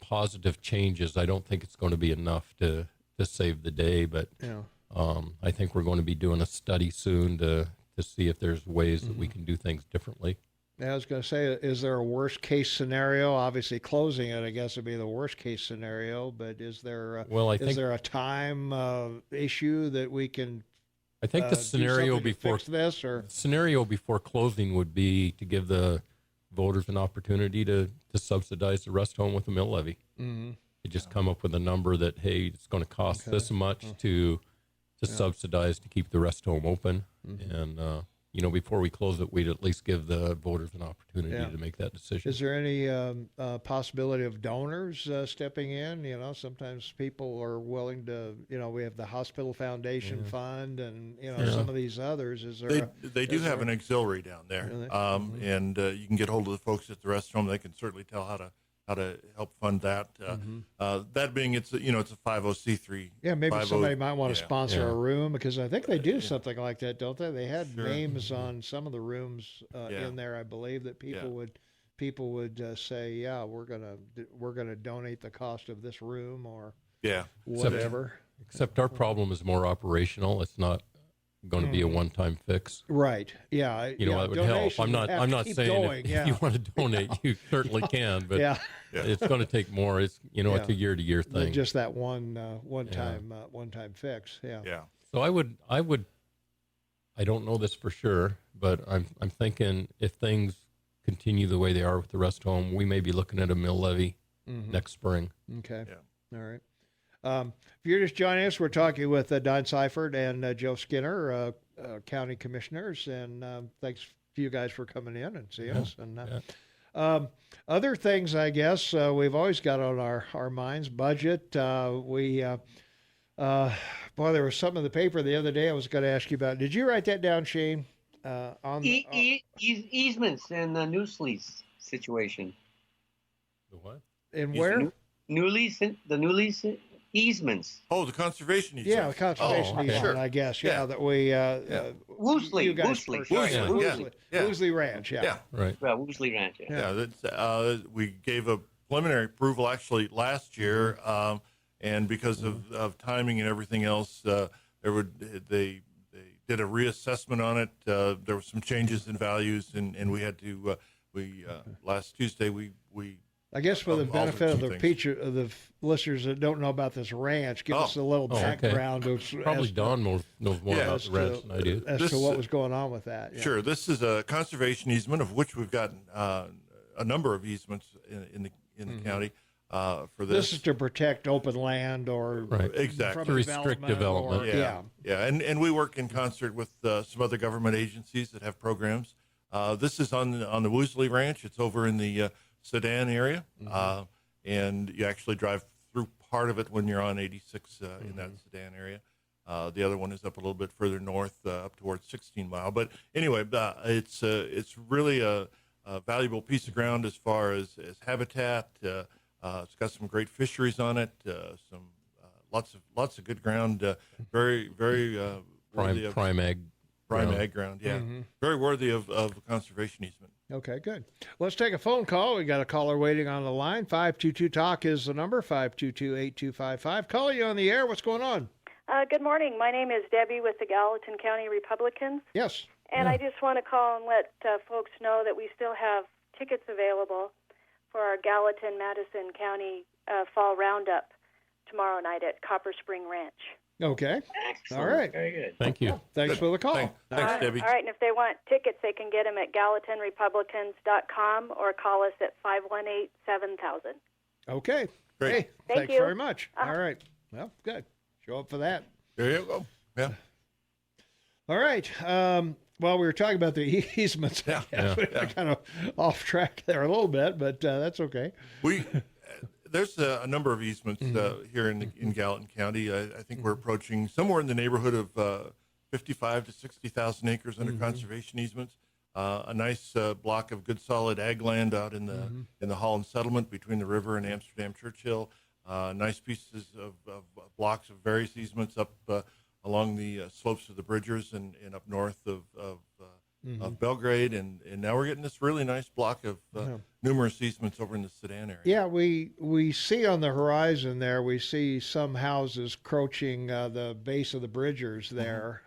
positive changes. I don't think it's going to be enough to save the day, but I think we're going to be doing a study soon to see if there's ways that we can do things differently.
I was going to say, is there a worst case scenario? Obviously, closing it, I guess, would be the worst case scenario. But is there there a time issue that we can?
I think the scenario
before
closing would be to give the voters an opportunity to subsidize the rest home with a mill levy. To just come up with a number that, hey, it's going to cost this much to subsidize to keep the rest home open, and before we close it, we'd at least give the voters an opportunity to make that decision.
Is there any possibility of donors stepping in? Sometimes people are willing to. We have the Hospital Foundation Fund, and some of these others. Is there?
They do have an auxiliary down there, and you can get hold of the folks at the rest home. They can certainly tell how to help fund that. That being, it's a 50C3.
Yeah, maybe somebody might want to sponsor a room, because I think they do something like that, don't they? They had names on some of the rooms in there, I believe, that people would say, we're gonna donate the cost of this room or whatever.
Except our problem is more operational. It's not going to be a one-time fix.
Right. Yeah.
That would help. I'm not saying if you want to donate, you certainly can, but it's going to take more. It's it's a year-to-year thing.
Just that one-time fix. Yeah.
Yeah.
So I don't know this for sure, but I'm thinking if things continue the way they are with the rest home, we may be looking at a mill levy next spring.
Okay. Yeah. All right. If you're just joining us, we're talking with Don Seifert and Joe Skinner, county commissioners, and thanks to you guys for coming in and seeing us. And Other things, I guess, we've always got on our minds. Budget. Boy, there was something in the paper the other day I was going to ask you about. Did you write that down, Shane?
Easements in the new lease situation.
The what?
In where?
New lease, the new lease easements.
Oh, the conservation easement.
Yeah, the conservation easement,
sure.
I guess. Yeah, that we.
Woosley,
you guys
Woosley,
purchased.
sorry,
Yeah,
Woosley.
yeah.
Woosley Ranch. Yeah.
Yeah.
Right.
Woosley Ranch. Yeah.
That's, we gave a preliminary approval actually last year, and because of timing and everything else, they did a reassessment on it. There were some changes in values, and we had to last Tuesday we
I guess for the
altered
benefit of
some
the
things.
listeners that don't know about this ranch, give us a little
okay.
background of
Probably
as,
Don knows more
Yeah.
about the ranch than I do.
as
This
to
is
what
a-
was going on with that. Yeah.
Sure, this is a conservation easement of which we've got a number of easements in the county for
This is to protect open land or
Right.
Exactly.
from
To restrict development.
or-
Yeah, and we work in concert with some other government agencies that have programs. This is on the Woosley Ranch. It's over in the Sedan area, and you actually drive through part of it when you're on 86 in that Sedan area. The other one is up a little bit further north, up towards 16 Mile. But anyway, it's really a valuable piece of ground as far as habitat. It's got some great fisheries on it. Some lots of good ground. Very worthy of
Prime ag.
prime
ground.
ag ground. Yeah, very worthy of a conservation easement.
Okay, good. Let's take a phone call. We got a caller waiting on the line. 522-TALK is the number, 522-8255. Caller, you on the air. What's going on?
Good morning. My name is Debbie with the Gallatin County Republicans,
Yes.
and I just want to call and let folks know that we still have tickets available for our Gallatin-Madison County Fall Roundup tomorrow night at Copper Spring Ranch.
Okay.
Excellent.
All right.
Very good.
Thank you.
Thanks for the call.
Thanks, Debbie.
All right, and if they want tickets, they can get them at GallatinRepublicans.com or call us at 518-7000.
Okay.
Great.
Hey,
Thank
thanks
you.
very much. All right. Well, good. Show up for that.
There you go. Yeah.
All right. Well, we were talking about the easements. I guess.
Yeah.
We're kind of off track there a little bit, but that's okay.
There's a number of easements here in Gallatin County. I think we're approaching somewhere in the neighborhood of 55 to 60,000 acres under conservation easements. A nice block of good solid ag land out in the Holland settlement between the river and Amsterdam Churchill. Nice pieces of blocks of various easements up along the slopes of the Bridgers and up north of Belgrade, and now we're getting this really nice block of numerous easements over in the Sedan area.
Yeah, we see on the horizon there, we see some houses approaching the base of the Bridgers there.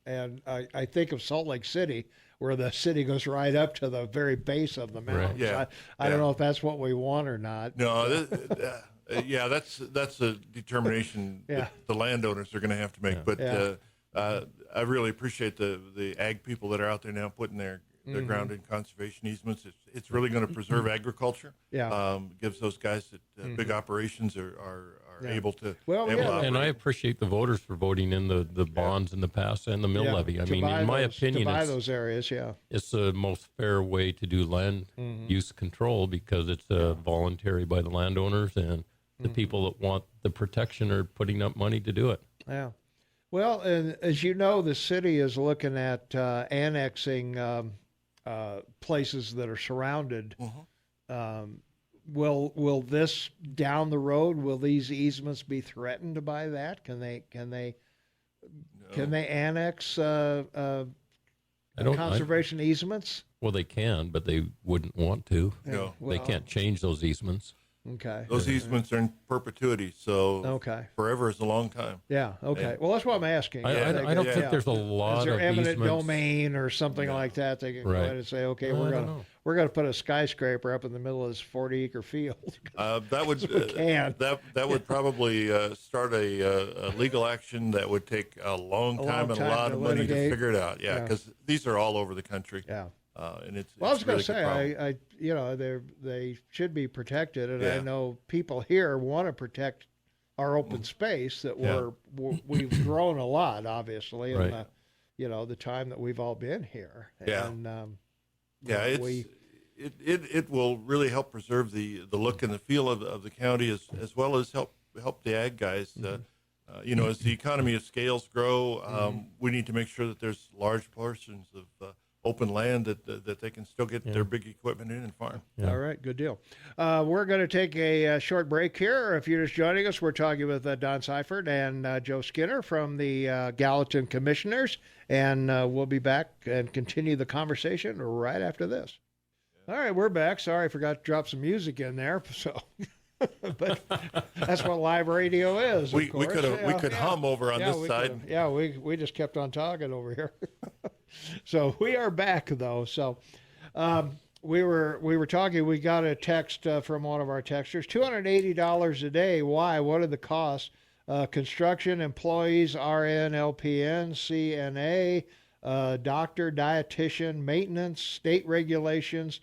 And I think of Salt Lake City, where the city goes right up to the very base of the mountains.
Yeah.
I don't know if that's what we want or not.
No, that's a determination that the landowners are going to have to make.
Yeah.
But I really appreciate the ag people that are out there now putting their ground in conservation easements. It's really going to preserve agriculture.
Yeah.
Gives those guys that big operations are able to.
Well,
able
yeah.
to
And I
operate.
appreciate the voters for voting in the bonds in the past and the mill
Yeah,
levy. I
to
mean,
buy
in my
those-
opinion,
to buy
it's,
those areas,
it's the most fair way to do land use control because it's voluntary by the landowners, and the people that want the protection are putting up money to do it.
Yeah. Well, and as you know, the city is looking at annexing places that are surrounded. Will this down the road? Will these easements be threatened by that? Can they annex conservation easements?
Well, they can, but they wouldn't want to.
No.
They can't change those easements.
Okay.
Those easements are in perpetuity, so
Okay.
forever is a long time.
Yeah. Okay. Well, that's what I'm asking.
I don't
yeah.
think there's a lot
Is there
of
eminent
easements.
domain or something like that? They can go
Right.
ahead and say, okay,
I
we're
don't
gonna
know.
we're gonna put a skyscraper up in the middle of this 40-acre field.
That would
can.
that would probably start a legal action that would take a long time and a lot
to
of money to
litigate.
figure it out. Yeah,
Yeah.
because these are all over the country.
Yeah.
And it's
Well, I was
it's
going
really
to
good problem.
say, they should be protected, and I
Yeah.
know people here want to protect our open space that we've grown a lot, obviously,
Right.
in the time that we've all been here.
Yeah.
And,
Yeah,
we
it will really help preserve the look and the feel of the county as well as help the ag guys. As the economy of scales grow, we need to make sure that there's large portions of open land that they can still get their big equipment in and farm.
All right, good deal. We're going to take a short break here. If you're just joining us, we're talking with Don Seifert and Joe Skinner from the Gallatin Commissioners, and we'll be back and continue the conversation right after this. All right, we're back. Sorry, I forgot to drop some music in there. So, but that's what live radio is.
We could hum over on this side.
We just kept on talking over here. So we are back though. So we were talking. We got a text from one of our texters. $280 a day. Why? What are the costs? Construction employees, RN, LPN, CNA, doctor, dietitian, maintenance, state regulations.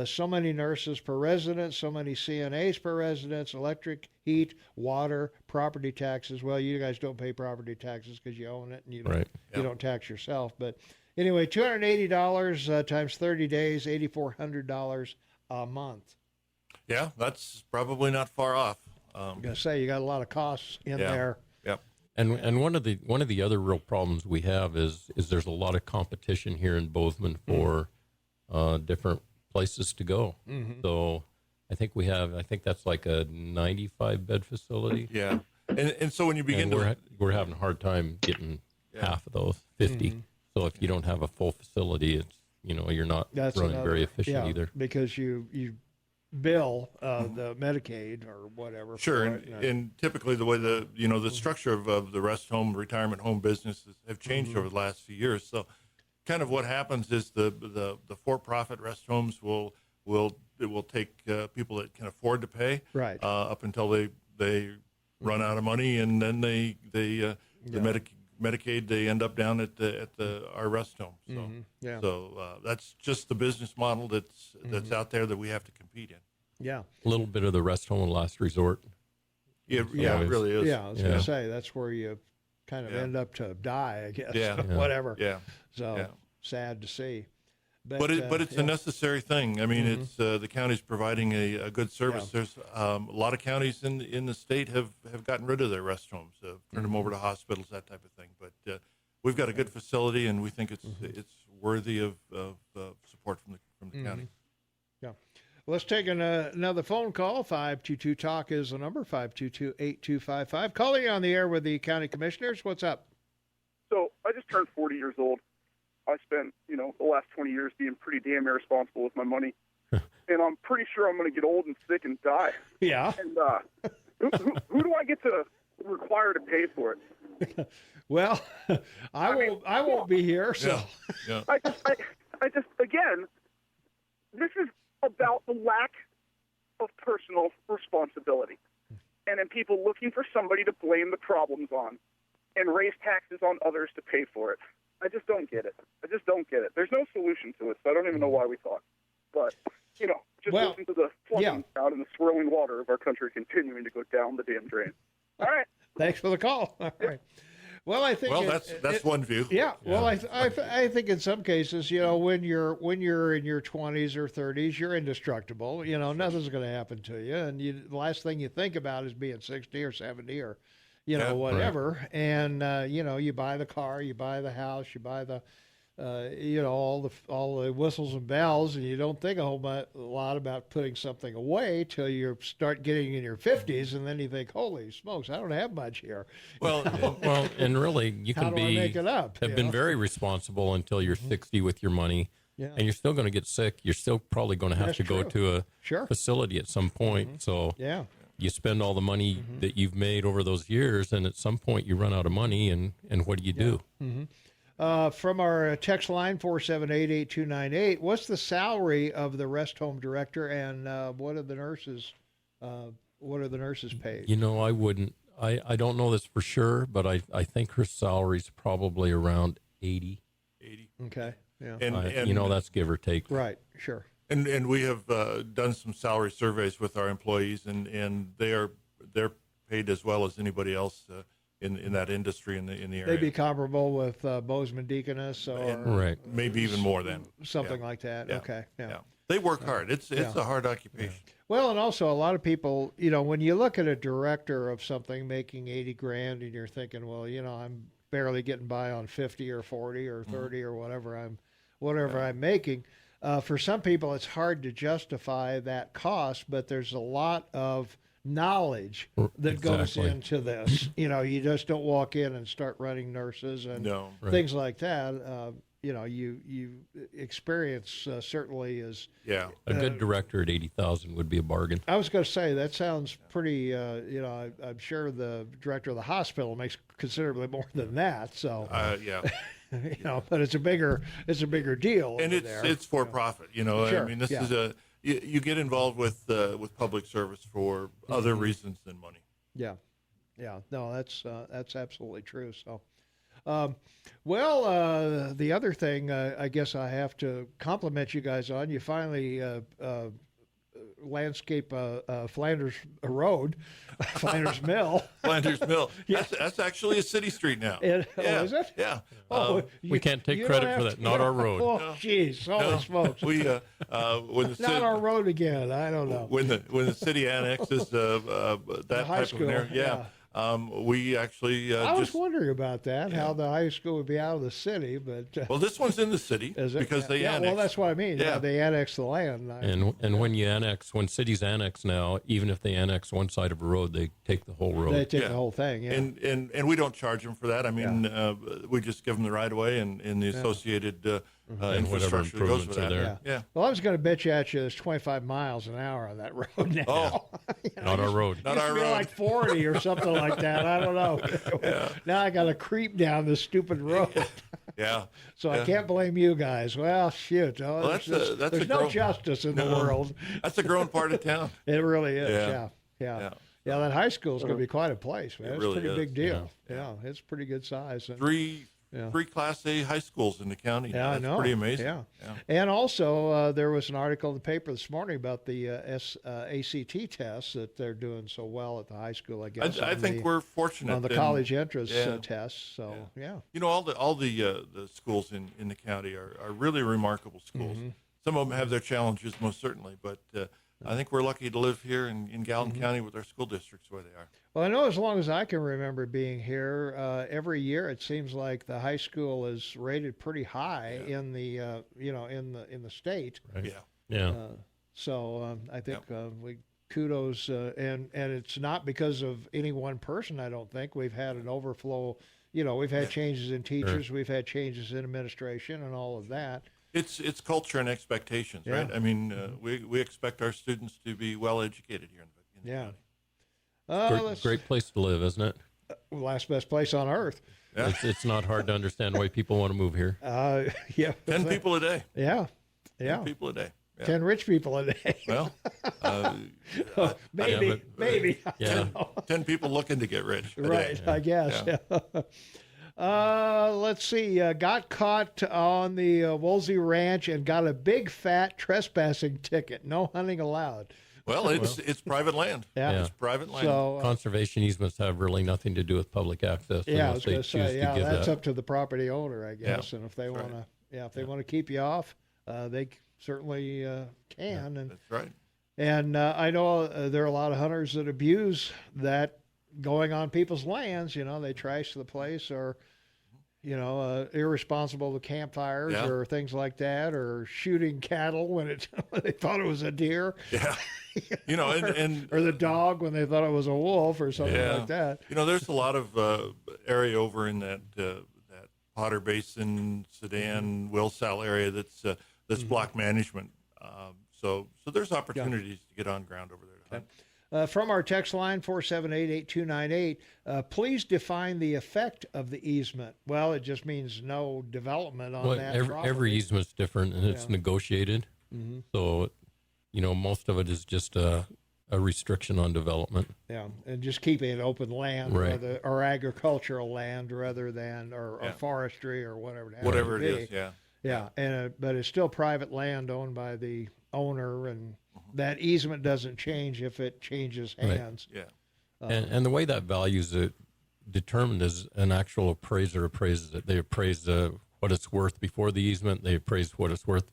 So many nurses per resident, so many CNAs per resident, electric, heat, water, property taxes. Well, you guys don't pay property taxes because you own it and you don't tax yourself. But anyway, $280 times 30 days, $8,400 a month.
Yeah, that's probably not far off.
I'm gonna say you got a lot of costs in there.
Yep.
And one of the other real problems we have is there's a lot of competition here in Bozeman for different places to go. So I think that's like a 95 bed facility.
Yeah. And so when you begin
we're having a hard time getting half of those 50. So if you don't have a full facility, it's you're not running very efficient either.
Because you bill the Medicaid or whatever.
Sure, and typically the way the structure of the rest home, retirement home businesses have changed over the last few years. So kind of what happens is the for-profit rest homes will take people that can afford to pay up until they run out of money, and then the Medicaid they end up down at our rest home. So so that's just the business model that's out there that we have to compete in.
Yeah,
a little bit of the rest home and last resort.
It really is.
Yeah, I was going to say that's where you kind of end up to die, I guess. Whatever.
Yeah.
So sad to see.
But it's a necessary thing. I mean, it's the county's providing a good service. There's a lot of counties in the state have gotten rid of their rest homes, turned them over to hospitals, that type of thing. But we've got a good facility, and we think it's worthy of support from the county.
Yeah. Let's take another phone call. 522-TALK is the number, 522-8255. Calling you on the air with the county commissioners. What's up?
So I just turned 40 years old. I spent, the last 20 years being pretty damn irresponsible with my money. And I'm pretty sure I'm going to get old and sick and die.
Yeah.
And who do I get to require to pay for it?
Well, I won't be here, so.
Yeah.
I just, again, this is about the lack of personal responsibility. And then people looking for somebody to blame the problems on and raise taxes on others to pay for it. I just don't get it. There's no solution to it, so I don't even know why we thought. But, listen to the flooding sound and the swirling water of our country continuing to go down the damn drain. All right.
Thanks for the call. All right. Well, I think
that's one view.
Yeah. Well, I think in some cases, when you're in your 20s or 30s, you're indestructible. Nothing's going to happen to you, and the last thing you think about is being 60 or 70 or whatever. Right. And you buy the car, you buy the house, you buy the all the whistles and bells, and you don't think a lot about putting something away till you start getting in your 50s, and then you think, holy smokes, I don't have much here.
Well, and really, you can have been very responsible until you're 60 with your money, and you're still going to get sick. You're still probably going to have to go to a facility at some point. So you spend all the money that you've made over those years, and at some point you run out of money, and what do you do?
From our text line, 478-8298, what's the salary of the rest home director, and what are the nurses paid?
I don't know this for sure, but I think her salary's probably around 80.
Okay. Yeah.
And
that's give or take.
Right. Sure.
And we have done some salary surveys with our employees, and they're paid as well as anybody else in that industry in the area.
They'd be comparable with Bozeman Deaconess, or
right,
maybe even more than
something like that.
Yeah.
Okay, yeah.
They work hard. It's a hard occupation.
Well, and also a lot of people, you know, when you look at a director of something making 80 grand and you're thinking, well, you know, I'm barely getting by on 50 or 40 or 30 or whatever I'm making. For some people, it's hard to justify that cost, but there's a lot of knowledge that goes into this. You know, you just don't walk in and start running nurses and things like that. You know, you experience certainly is.
Yeah, a good director at 80,000 would be a bargain.
I was going to say that sounds pretty. You know, I'm sure the director of the hospital makes considerably more than that. So
yeah.
You know, but it's a bigger deal.
And it's for profit. You know,
Sure.
I mean, this is you get involved with public service for other reasons than money.
Yeah. No, that's absolutely true. So. Well, the other thing I guess I have to compliment you guys on, you finally landscape Flanders Road, Flanders Mill.
Flanders Mill. That's actually a city street now.
Is it?
Yeah.
We can't take credit for that. Not our road.
Oh, jeez. Holy smokes.
We when the
Not our road again. I don't know.
When the city annexes that
the high
type
school,
of an area, we actually
I was wondering about that, how the high school would be out of the city, but
well, this one's in the city because they annexed.
Well, that's what I mean. Yeah, they annexed the land.
And when cities annex now, even if they annex one side of a road, they take the whole road.
They take the whole thing. Yeah.
And we don't charge them for that. I mean, we just give them the right of way and the associated infrastructure that goes with that. Yeah.
Well, I was going to bet you at you there's 25 miles an hour on that road now.
Oh,
not our road.
Not our road.
Like 40 or something like that. I don't know. Now I got to creep down this stupid road.
Yeah.
So I can't blame you guys. Well, shoot. There's no justice in the world.
That's a growing part of town.
It really is. Yeah. That high school is going to be quite a place, man. It's
really
a pretty big deal.
Yeah.
It's pretty good size. And,
three Class A high schools in the county.
Yeah, I know.
Pretty amazing.
Yeah. And also, there was an article in the paper this morning about the ACT tests that they're doing so well at the high school. I guess
I think we're fortunate
on the college entrance tests. So
you know, all the schools in the county are really remarkable schools. Some of them have their challenges, most certainly, but I think we're lucky to live here in Gallatin County with our school districts where they are.
Well, I know as long as I can remember being here, every year it seems like the high school is rated pretty high in the in the state.
Right. Yeah.
So I think we kudos and it's not because of any one person. I don't think we've had an overflow. You know, we've had changes in teachers, we've had changes in administration, and all of that.
It's culture and expectations, right? I mean, we expect our students to be well educated here in the county.
Great place to live, isn't it?
Last best place on earth.
Yeah.
It's not hard to understand why people want to move here.
10 people a day.
Yeah.
10 people a day. Yeah.
10 rich people a day.
Well,
maybe.
Yeah.
10 people looking to get rich.
Right, I guess. Let's see. Got caught on the Woosley Ranch and got a big fat trespassing ticket. No hunting allowed.
Well, it's private land.
Yeah.
It's private land.
So
conservation easements have really nothing to do with public access.
I was going to
choose
say,
to give
that's
that.
up to the property owner, I guess. And if they want to, if they want to keep you off, they certainly can. And
that's right.
And I know there are a lot of hunters that abuse that going on people's lands. You know, they trash the place or, you know, irresponsible with campfires or things like that, or shooting cattle when they thought it was a deer.
Yeah. You know, and
or the dog when they thought it was a wolf or something like that.
You know, there's a lot of area over in that Potter Basin, Sedan, Wilsall area that's block management. So there's opportunities to get on ground over there to hunt.
From our text line, 478-8298, please define the effect of the easement. Well, it just means no development on that property.
Every easement's different, and it's negotiated. So, you know, most of it is just a restriction on development.
Yeah, and just keeping it open land or agricultural land rather than or forestry or whatever.
Whatever it is,
Yeah, and but it's still private land owned by the owner, and that easement doesn't change if it changes hands.
Yeah.
And the way that value is determined is an actual appraiser appraises it. They appraise what it's worth before the easement. They appraise what it's worth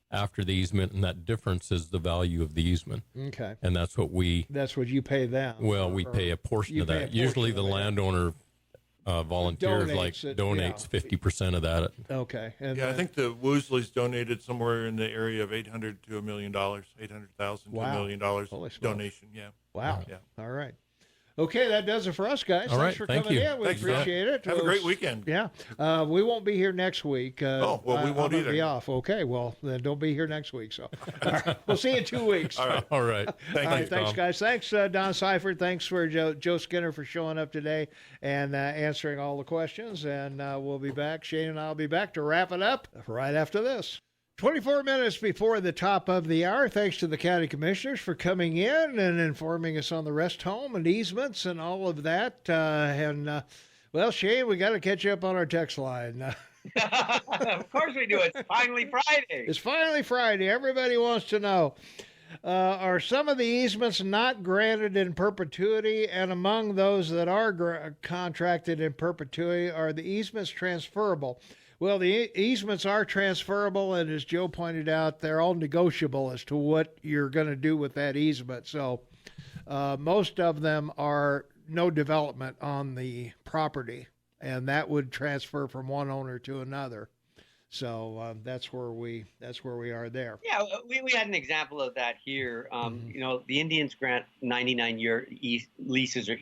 after the easement, and that difference is the value of the easement.
Okay.
And that's what
you pay them.
well, we pay a portion of that. Usually the landowner volunteers donates 50% of that.
Okay. And
I think the Woosleys donated somewhere in the area of $800,000 to $1 million, $800,000 to $1 million donation. Yeah.
Wow.
Yeah.
All right. Okay, that does it for us, guys.
All
Thanks
right,
for
thank
coming
you.
in. We
Thanks,
appreciate it.
Have a great weekend.
Yeah. We won't be here next week.
We won't
I'm
either.
Be off. Okay, well, then don't be here next week. So all right. We'll see you in 2 weeks.
All right.
All right.
Thanks,
Thanks,
Tom.
guys. Thanks, Don Seifert. Thanks for Joe Skinner for showing up today and answering all the questions. And we'll be back. Shane and I will be back to wrap it up right after this. 24 minutes before the top of the hour. Thanks to the county commissioners for coming in and informing us on the rest home and easements and all of that. Well, Shane, we got to catch up on our text line.
Of course we do. It's finally Friday.
It's finally Friday. Everybody wants to know, are some of the easements not granted in perpetuity? And among those that are contracted in perpetuity, are the easements transferable? Well, the easements are transferable, and as Joe pointed out, they're all negotiable as to what you're going to do with that easement. So most of them are no development on the property, and that would transfer from one owner to another. So that's where we are there.
Yeah, we had an example of that here. You know, the Indians grant 99-year leases or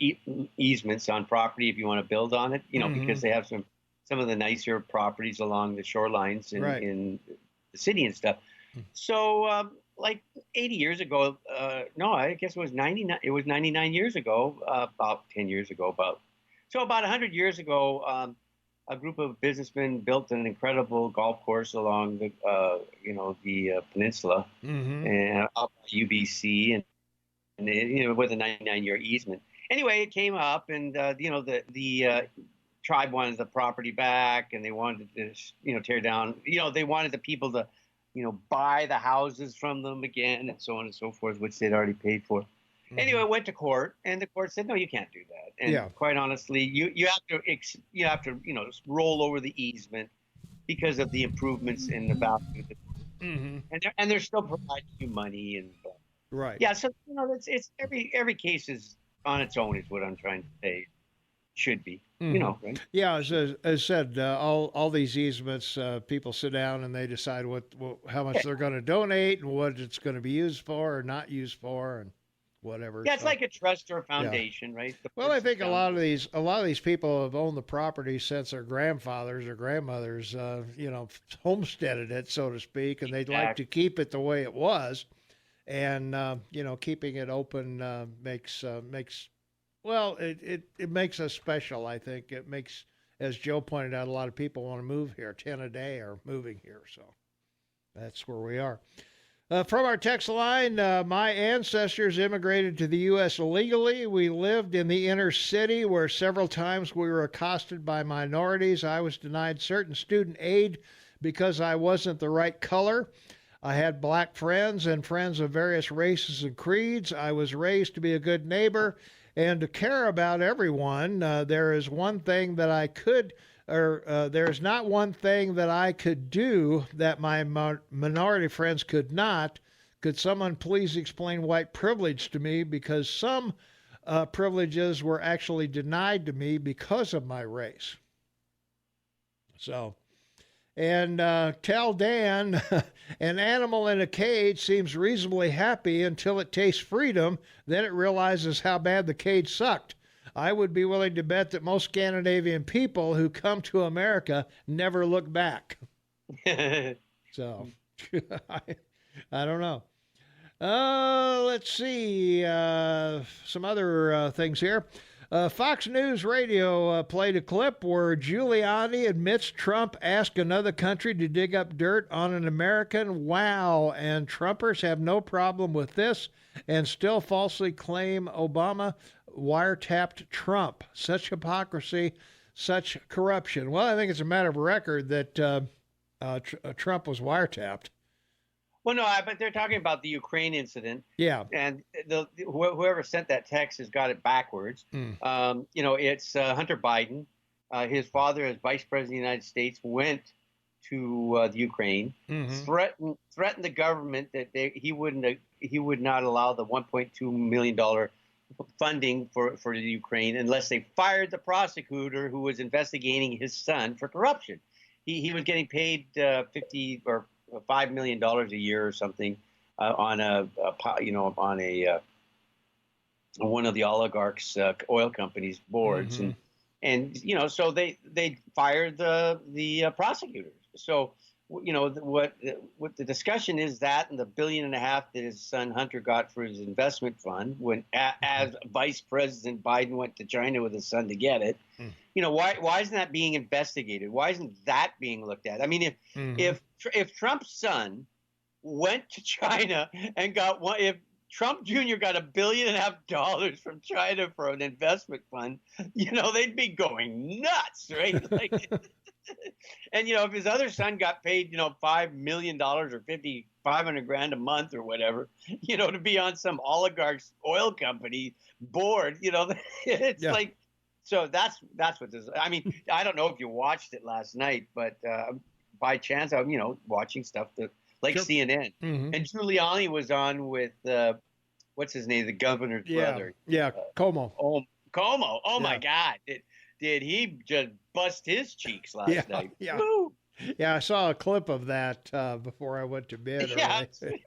easements on property if you want to build on it. You know, because they have some of the nicer properties along the shorelines in the city and stuff. So, like 80 years ago, no, I guess it was 99. It was 99 years ago, about 10 years ago, about 100 years ago. A group of businessmen built an incredible golf course along the peninsula and up UBC, and with a 99-year easement. Anyway, it came up, and the tribe wanted the property back, and they wanted to tear down. They wanted the people to buy the houses from them again, and so on and so forth, which they'd already paid for. Anyway, it went to court, and the court said, no, you can't do that. And quite honestly, you have to roll over the easement because of the improvements in the value of the, and they're still providing you money and
right.
Yeah, so it's every case is on its own is what I'm trying to say. Should be, right?
Yeah, as said, all these easements, people sit down and they decide how much they're going to donate and what it's going to be used for or not used for, and whatever.
Yeah, it's like a trust or a foundation, right?
Well, I think a lot of these people have owned the property since their grandfathers or grandmothers, homesteaded it, so to speak, and they'd like to keep it the way it was, and keeping it open makes. Well, it makes us special, I think. It makes, as Joe pointed out, a lot of people want to move here. 10 a day are moving here, so that's where we are. From our text line, my ancestors immigrated to the U.S. illegally. We lived in the inner city where several times we were accosted by minorities. I was denied certain student aid because I wasn't the right color. I had black friends and friends of various races and creeds. I was raised to be a good neighbor and to care about everyone. There is one thing that I could, there is not one thing that I could do that my minority friends could not. Could someone please explain white privilege to me? Because some privileges were actually denied to me because of my race. So, and tell Dan, an animal in a cage seems reasonably happy until it tastes freedom. Then it realizes how bad the cage sucked. I would be willing to bet that most Scandinavian people who come to America never look back. So, I don't know. Let's see. Some other things here. Fox News Radio played a clip where Giuliani admits Trump asked another country to dig up dirt on an American. Wow. And Trumpers have no problem with this and still falsely claim Obama wiretapped Trump. Such hypocrisy, such corruption. Well, I think it's a matter of record that Trump was wiretapped.
Well, no, but they're talking about the Ukraine incident.
Yeah.
And whoever sent that text has got it backwards. It's Hunter Biden. His father, as vice president of the United States, went to the Ukraine, threatened the government that he would not allow the $1.2 million funding for the Ukraine unless they fired the prosecutor who was investigating his son for corruption. He was getting paid $50 or $5 million a year or something on one of the oligarchs' oil companies' boards, and so they fired the prosecutors. So what the discussion is that, and the $1.5 billion that his son Hunter got for his investment fund when as Vice President Biden went to China with his son to get it. Why isn't that being investigated? Why isn't that being looked at? I mean, if Trump's son went to China and if Trump Jr. got $1.5 billion from China for an investment fund, they'd be going nuts, right? And if his other son got paid, $5 million or 500 grand a month or whatever, to be on some oligarch's oil company board, it's like, so that's what this. I mean, I don't know if you watched it last night, but by chance, I'm watching stuff like CNN, and Giuliani was on with what's his name, the governor's brother.
Yeah, Como.
Como. Oh my God, did he just bust his cheeks last night?
Yeah.
Woo!
Yeah, I saw a clip of that before I went to bed.
Yeah, it's pretty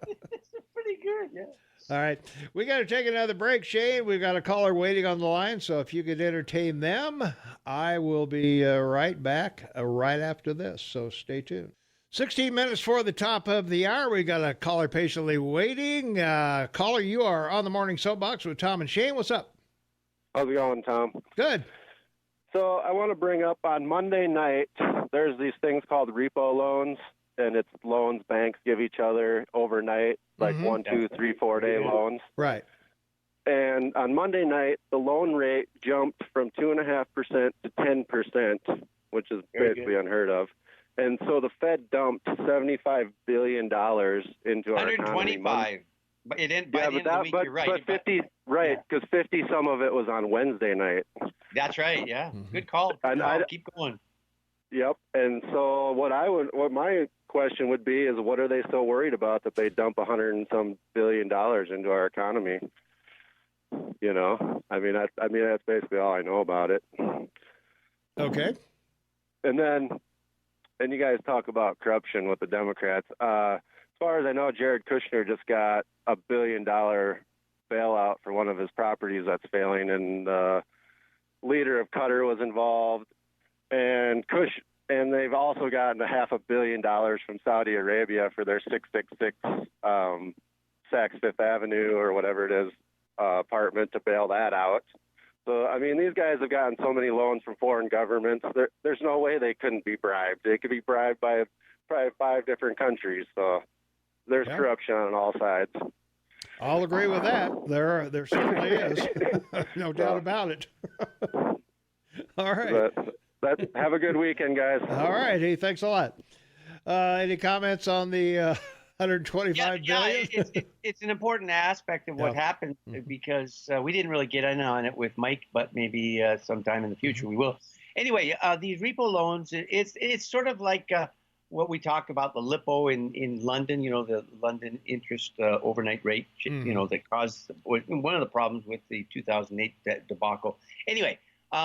good. Yeah.
All right. We got to take another break, Shane. We've got a caller waiting on the line, so if you could entertain them, I will be right back right after this, so stay tuned. 16 minutes for the top of the hour. We got a caller patiently waiting. Caller, you are on the Morning Soapbox with Tom and Shane. What's up?
How's it going, Tom?
Good.
So I want to bring up on Monday night, there's these things called repo loans, and it's loans banks give each other overnight, like 1, 2, 3, 4 day loans.
Right.
And on Monday night, the loan rate jumped from 2.5% to 10%, which is basically unheard of. And so the Fed dumped $75 billion into our economy.
125. But it didn't. By the end of the week, you're right.
But 50, right? Because 50, some of it was on Wednesday night.
That's right. Yeah. Good call. Keep going.
Yep. And so what my question would be is, what are they so worried about that they dump $100 and some billion into our economy? I mean that's basically all I know about it.
Okay.
And you guys talk about corruption with the Democrats. As far as I know, Jared Kushner just got a $1 billion bailout for one of his properties that's failing, and the leader of Qatar was involved, and they've also gotten $500 million from Saudi Arabia for their 666 Saks Fifth Avenue or whatever it is apartment to bail that out. So, I mean, these guys have gotten so many loans from foreign governments. There's no way they couldn't be bribed. They could be bribed by probably 5 different countries. So there's corruption on all sides.
I'll agree with that. There certainly is. No doubt about it. All right.
But have a good weekend, guys.
All right. Hey, thanks a lot. Any comments on the 125 billion?
It's an important aspect of what happened because we didn't really get in on it with Mike, but maybe sometime in the future we will. Anyway, these repo loans, it's sort of like what we talked about, the LIPO in London, the London interest overnight rate, that caused one of the problems with the 2008 debacle. Anyway,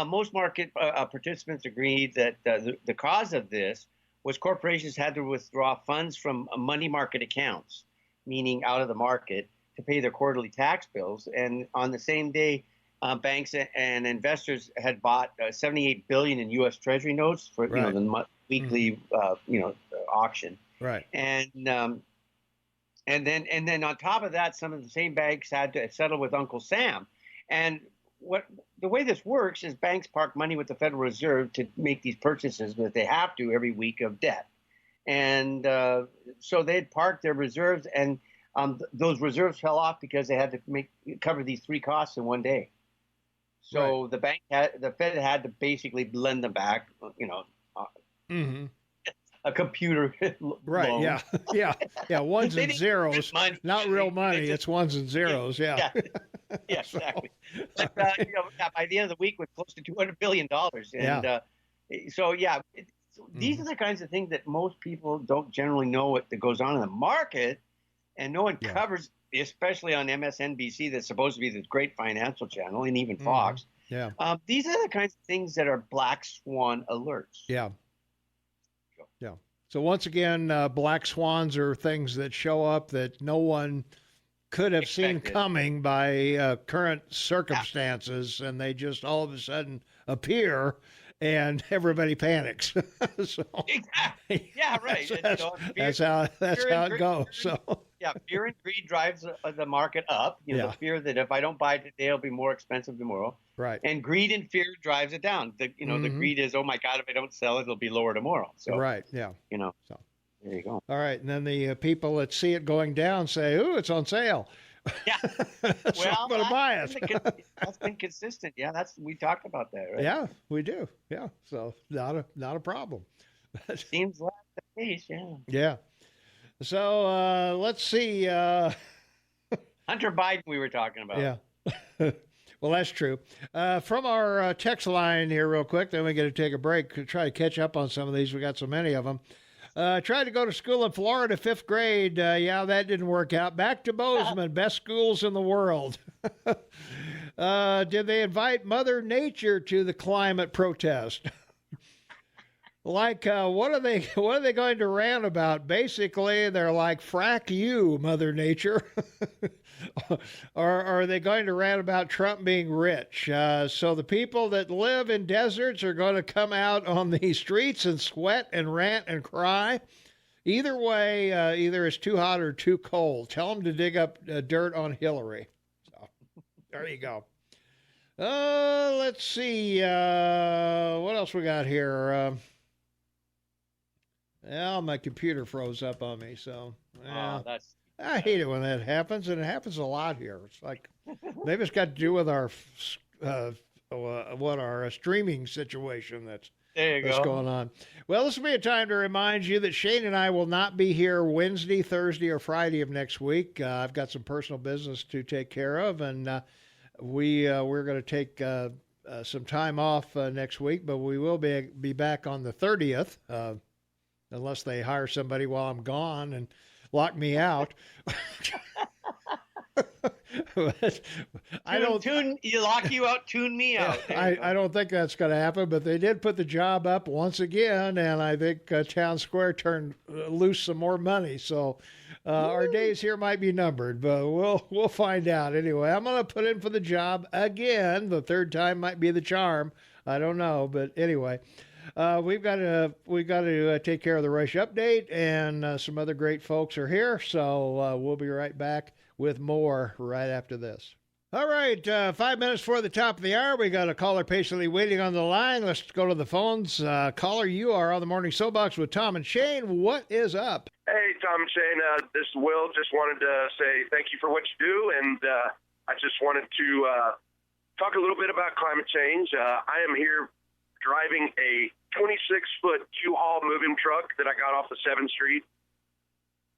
most market participants agreed that the cause of this was corporations had to withdraw funds from money market accounts, meaning out of the market, to pay their quarterly tax bills. And on the same day, banks and investors had bought $78 billion in U.S. Treasury notes for the weekly auction.
Right.
And then on top of that, some of the same banks had to settle with Uncle Sam. And the way this works is banks park money with the Federal Reserve to make these purchases that they have to every week of debt. And so they'd parked their reserves, and those reserves fell off because they had to cover these 3 costs in one day. So the Fed had to basically lend them back, a computer
right
loan.
Yeah ones and zeros, not real money. It's ones and zeros. Yeah
exactly. But by the end of the week, we're close to $200 billion, and So these are the kinds of things that most people don't generally know what that goes on in the market, and no one covers, especially on MSNBC, that's supposed to be this great financial channel, and even Fox.
Yeah.
These are the kinds of things that are black swan alerts.
Yeah. Yeah. So once again, black swans are things that show up that no one could have seen coming by current circumstances, and they just all of a sudden appear, and everybody panics. So,
exactly. Yeah, right.
That's how it goes. So
fear and greed drives the market up. The fear that if I don't buy it today, it'll be more expensive tomorrow.
Right.
And greed and fear drives it down. The greed is, oh my God, if I don't sell it, it'll be lower tomorrow. So
right. Yeah.
So there you go.
All right, and then the people that see it going down say, "Ooh, it's on sale."
Yeah.
So I'm going to buy it.
That's been consistent. Yeah, we talked about that, right?
Yeah, we do. Yeah, so not a problem.
Seems like the case. Yeah.
Yeah. So let's see.
Hunter Biden, we were talking about.
Yeah. Well, that's true. From our text line here, real quick, then we got to take a break. Try to catch up on some of these. We got so many of them. Tried to go to school in Florida, 5th grade. Yeah, that didn't work out. Back to Bozeman, best schools in the world. Did they invite Mother Nature to the climate protest? Like, what are they going to rant about? Basically, they're like, frack you, Mother Nature. Or are they going to rant about Trump being rich? So the people that live in deserts are going to come out on the streets and sweat and rant and cry. Either way, either it's too hot or too cold. Tell them to dig up dirt on Hillary. So there you go. Let's see. What else we got here? Well, my computer froze up on me, so I hate it when that happens, and it happens a lot here. It's like maybe it's got to do with our streaming situation that's going on. Well, this will be a time to remind you that Shane and I will not be here Wednesday, Thursday, or Friday of next week. I've got some personal business to take care of, and we're going to take some time off next week, but we will be back on the 30th. Unless they hire somebody while I'm gone and lock me out.
I don't lock you out, tune me out.
I don't think that's going to happen, but they did put the job up once again, and I think Town Square turned loose some more money. So our days here might be numbered, but we'll find out. Anyway, I'm going to put in for the job again. The third time might be the charm. I don't know, but anyway. We've got to take care of the Rush update, and some other great folks are here. So we'll be right back with more right after this. All right, 5 minutes before the top of the hour, we got a caller patiently waiting on the line. Let's go to the phones. Caller, you are on the Morning Soapbox with Tom and Shane. What is up?
Hey, Tom and Shane. This is Will. Just wanted to say thank you for what you do, and I just wanted to talk a little bit about climate change. I am here driving a 26-foot U-Haul moving truck that I got off of 7th Street.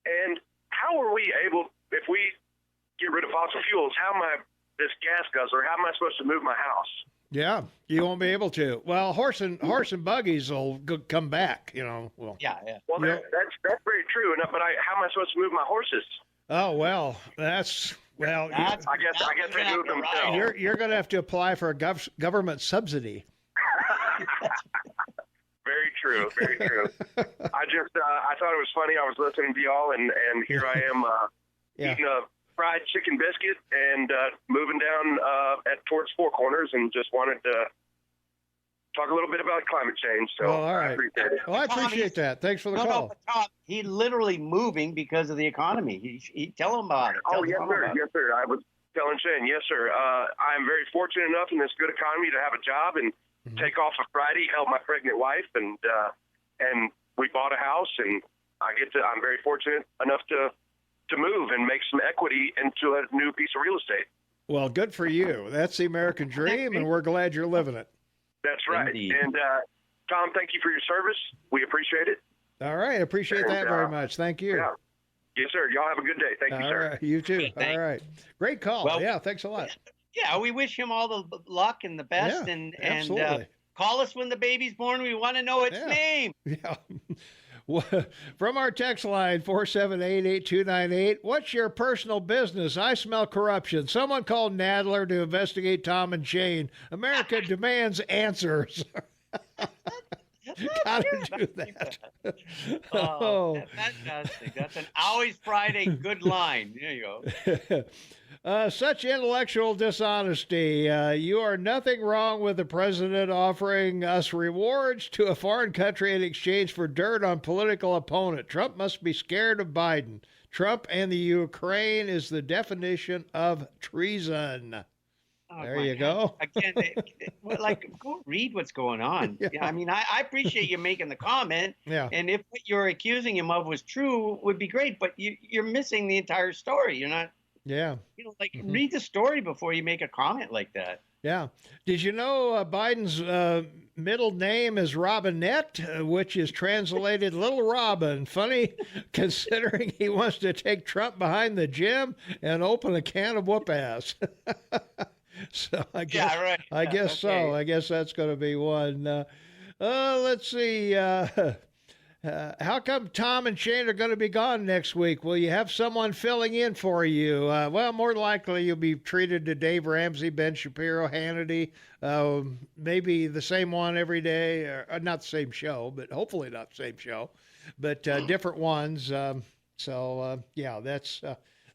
And how are we able, if we get rid of fossil fuels, this gas guzzler, how am I supposed to move my house?
Yeah, you won't be able to. Well, horse and buggies will come back, Well,
yeah.
Well, that's very true. But how am I supposed to move my horses?
Oh, well, I
guess they move themselves.
You're going to have to apply for a government subsidy.
Very true. I thought it was funny. I was listening to y'all, and here I am eating a fried chicken biscuit and moving down towards Four Corners, and just wanted to talk a little bit about climate change. So
all right.
I appreciate it.
Well, I appreciate that. Thanks for the call.
Tom, he's literally moving because of the economy. He tell him about it.
Yes, sir. I was telling Shane, yes, sir. I'm very fortunate enough in this good economy to have a job and take off a Friday, help my pregnant wife, and we bought a house, and I'm very fortunate enough to move and make some equity into a new piece of real estate.
Well, good for you. That's the American dream, and we're glad you're living it.
That's right. Indeed. And Tom, thank you for your service. We appreciate it.
All right. Appreciate that very much. Thank you.
Yeah. Yes, sir. Y'all have a good day. Thank you, sir.
All right. You too. All right. Great call. Well, yeah, thanks a lot.
Yeah, we wish him all the luck and the best, and Call us when the baby's born. We want to know its name.
Yeah. From our text line, 478-8298, what's your personal business? I smell corruption. Someone called Nadler to investigate Tom and Shane. America demands answers. Gotta do that.
Oh, fantastic. That's an Always Friday good line. There you go.
Such intellectual dishonesty. You are nothing wrong with the president offering us rewards to a foreign country in exchange for dirt on political opponent. Trump must be scared of Biden. Trump and the Ukraine is the definition of treason.
Oh,
there you go.
Again, go read what's going on.
Yeah.
I mean, I appreciate you making the comment.
Yeah.
And if what you're accusing him of was true, would be great. But you're missing the entire story. You're not.
Yeah.
Read the story before you make a comment like that.
Yeah. Did you know Biden's middle name is Robinette, which is translated Little Robin? Funny, considering he wants to take Trump behind the gym and open a can of whoop ass. So I guess,
yeah, right.
I guess
okay.
so. I guess that's going to be one. Let's see. How come Tom and Shane are going to be gone next week? Will you have someone filling in for you? Well, more likely you'll be treated to Dave Ramsey, Ben Shapiro, Hannity, maybe the same one every day, or not the same show, but hopefully not the same show, but different ones. Yeah,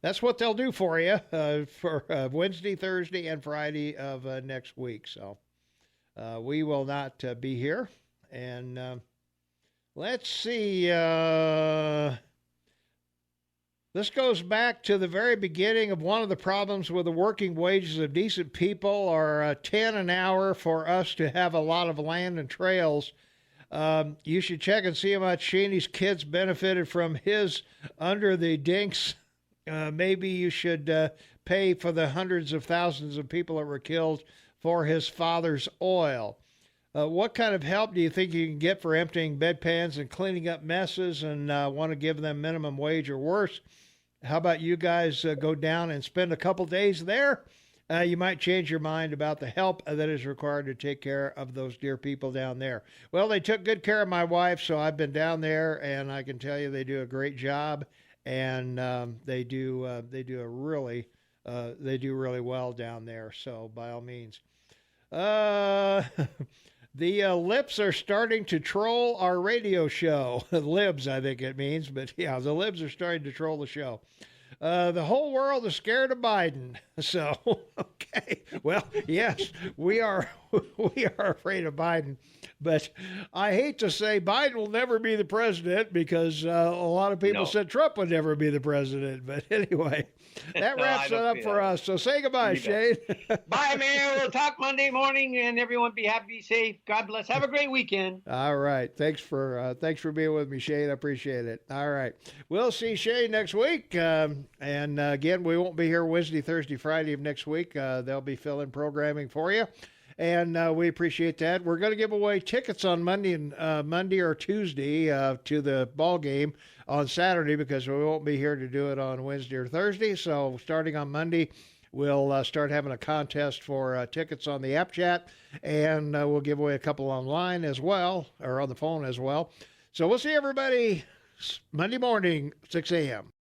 that's what they'll do for you for Wednesday, Thursday, and Friday of next week. So we will not be here. And let's see. This goes back to the very beginning of one of the problems with the working wages of decent people are 10 an hour for us to have a lot of land and trails. You should check and see how much Shaney's kids benefited from his under the dinks. Maybe you should pay for the hundreds of thousands of people that were killed for his father's oil. What kind of help do you think you can get for emptying bedpans and cleaning up messes and want to give them minimum wage or worse? How about you guys go down and spend a couple days there? You might change your mind about the help that is required to take care of those dear people down there. Well, they took good care of my wife, so I've been down there, and I can tell you they do a great job, and they do really well down there. So by all means. The lips are starting to troll our radio show. Libs, I think it means, but yeah, the libs are starting to troll the show. The whole world is scared of Biden. So, okay. Well, yes, we are afraid of Biden. But I hate to say Biden will never be the president because a lot of people said Trump would never be the president. But anyway, that wraps it up for us. So say goodbye, Shane.
Bye, Mayor. We'll talk Monday morning, and everyone be happy, be safe. God bless. Have a great weekend.
All right. Thanks for being with me, Shane. I appreciate it. All right. We'll see Shane next week. And again, we won't be here Wednesday, Thursday, Friday of next week. They'll be filling programming for you. And we appreciate that. We're going to give away tickets on Monday or Tuesday to the ball game on Saturday because we won't be here to do it on Wednesday or Thursday. So starting on Monday, we'll start having a contest for tickets on the app chat, and we'll give away a couple online as well, or on the phone as well. So we'll see everybody Monday morning, 6 a.m.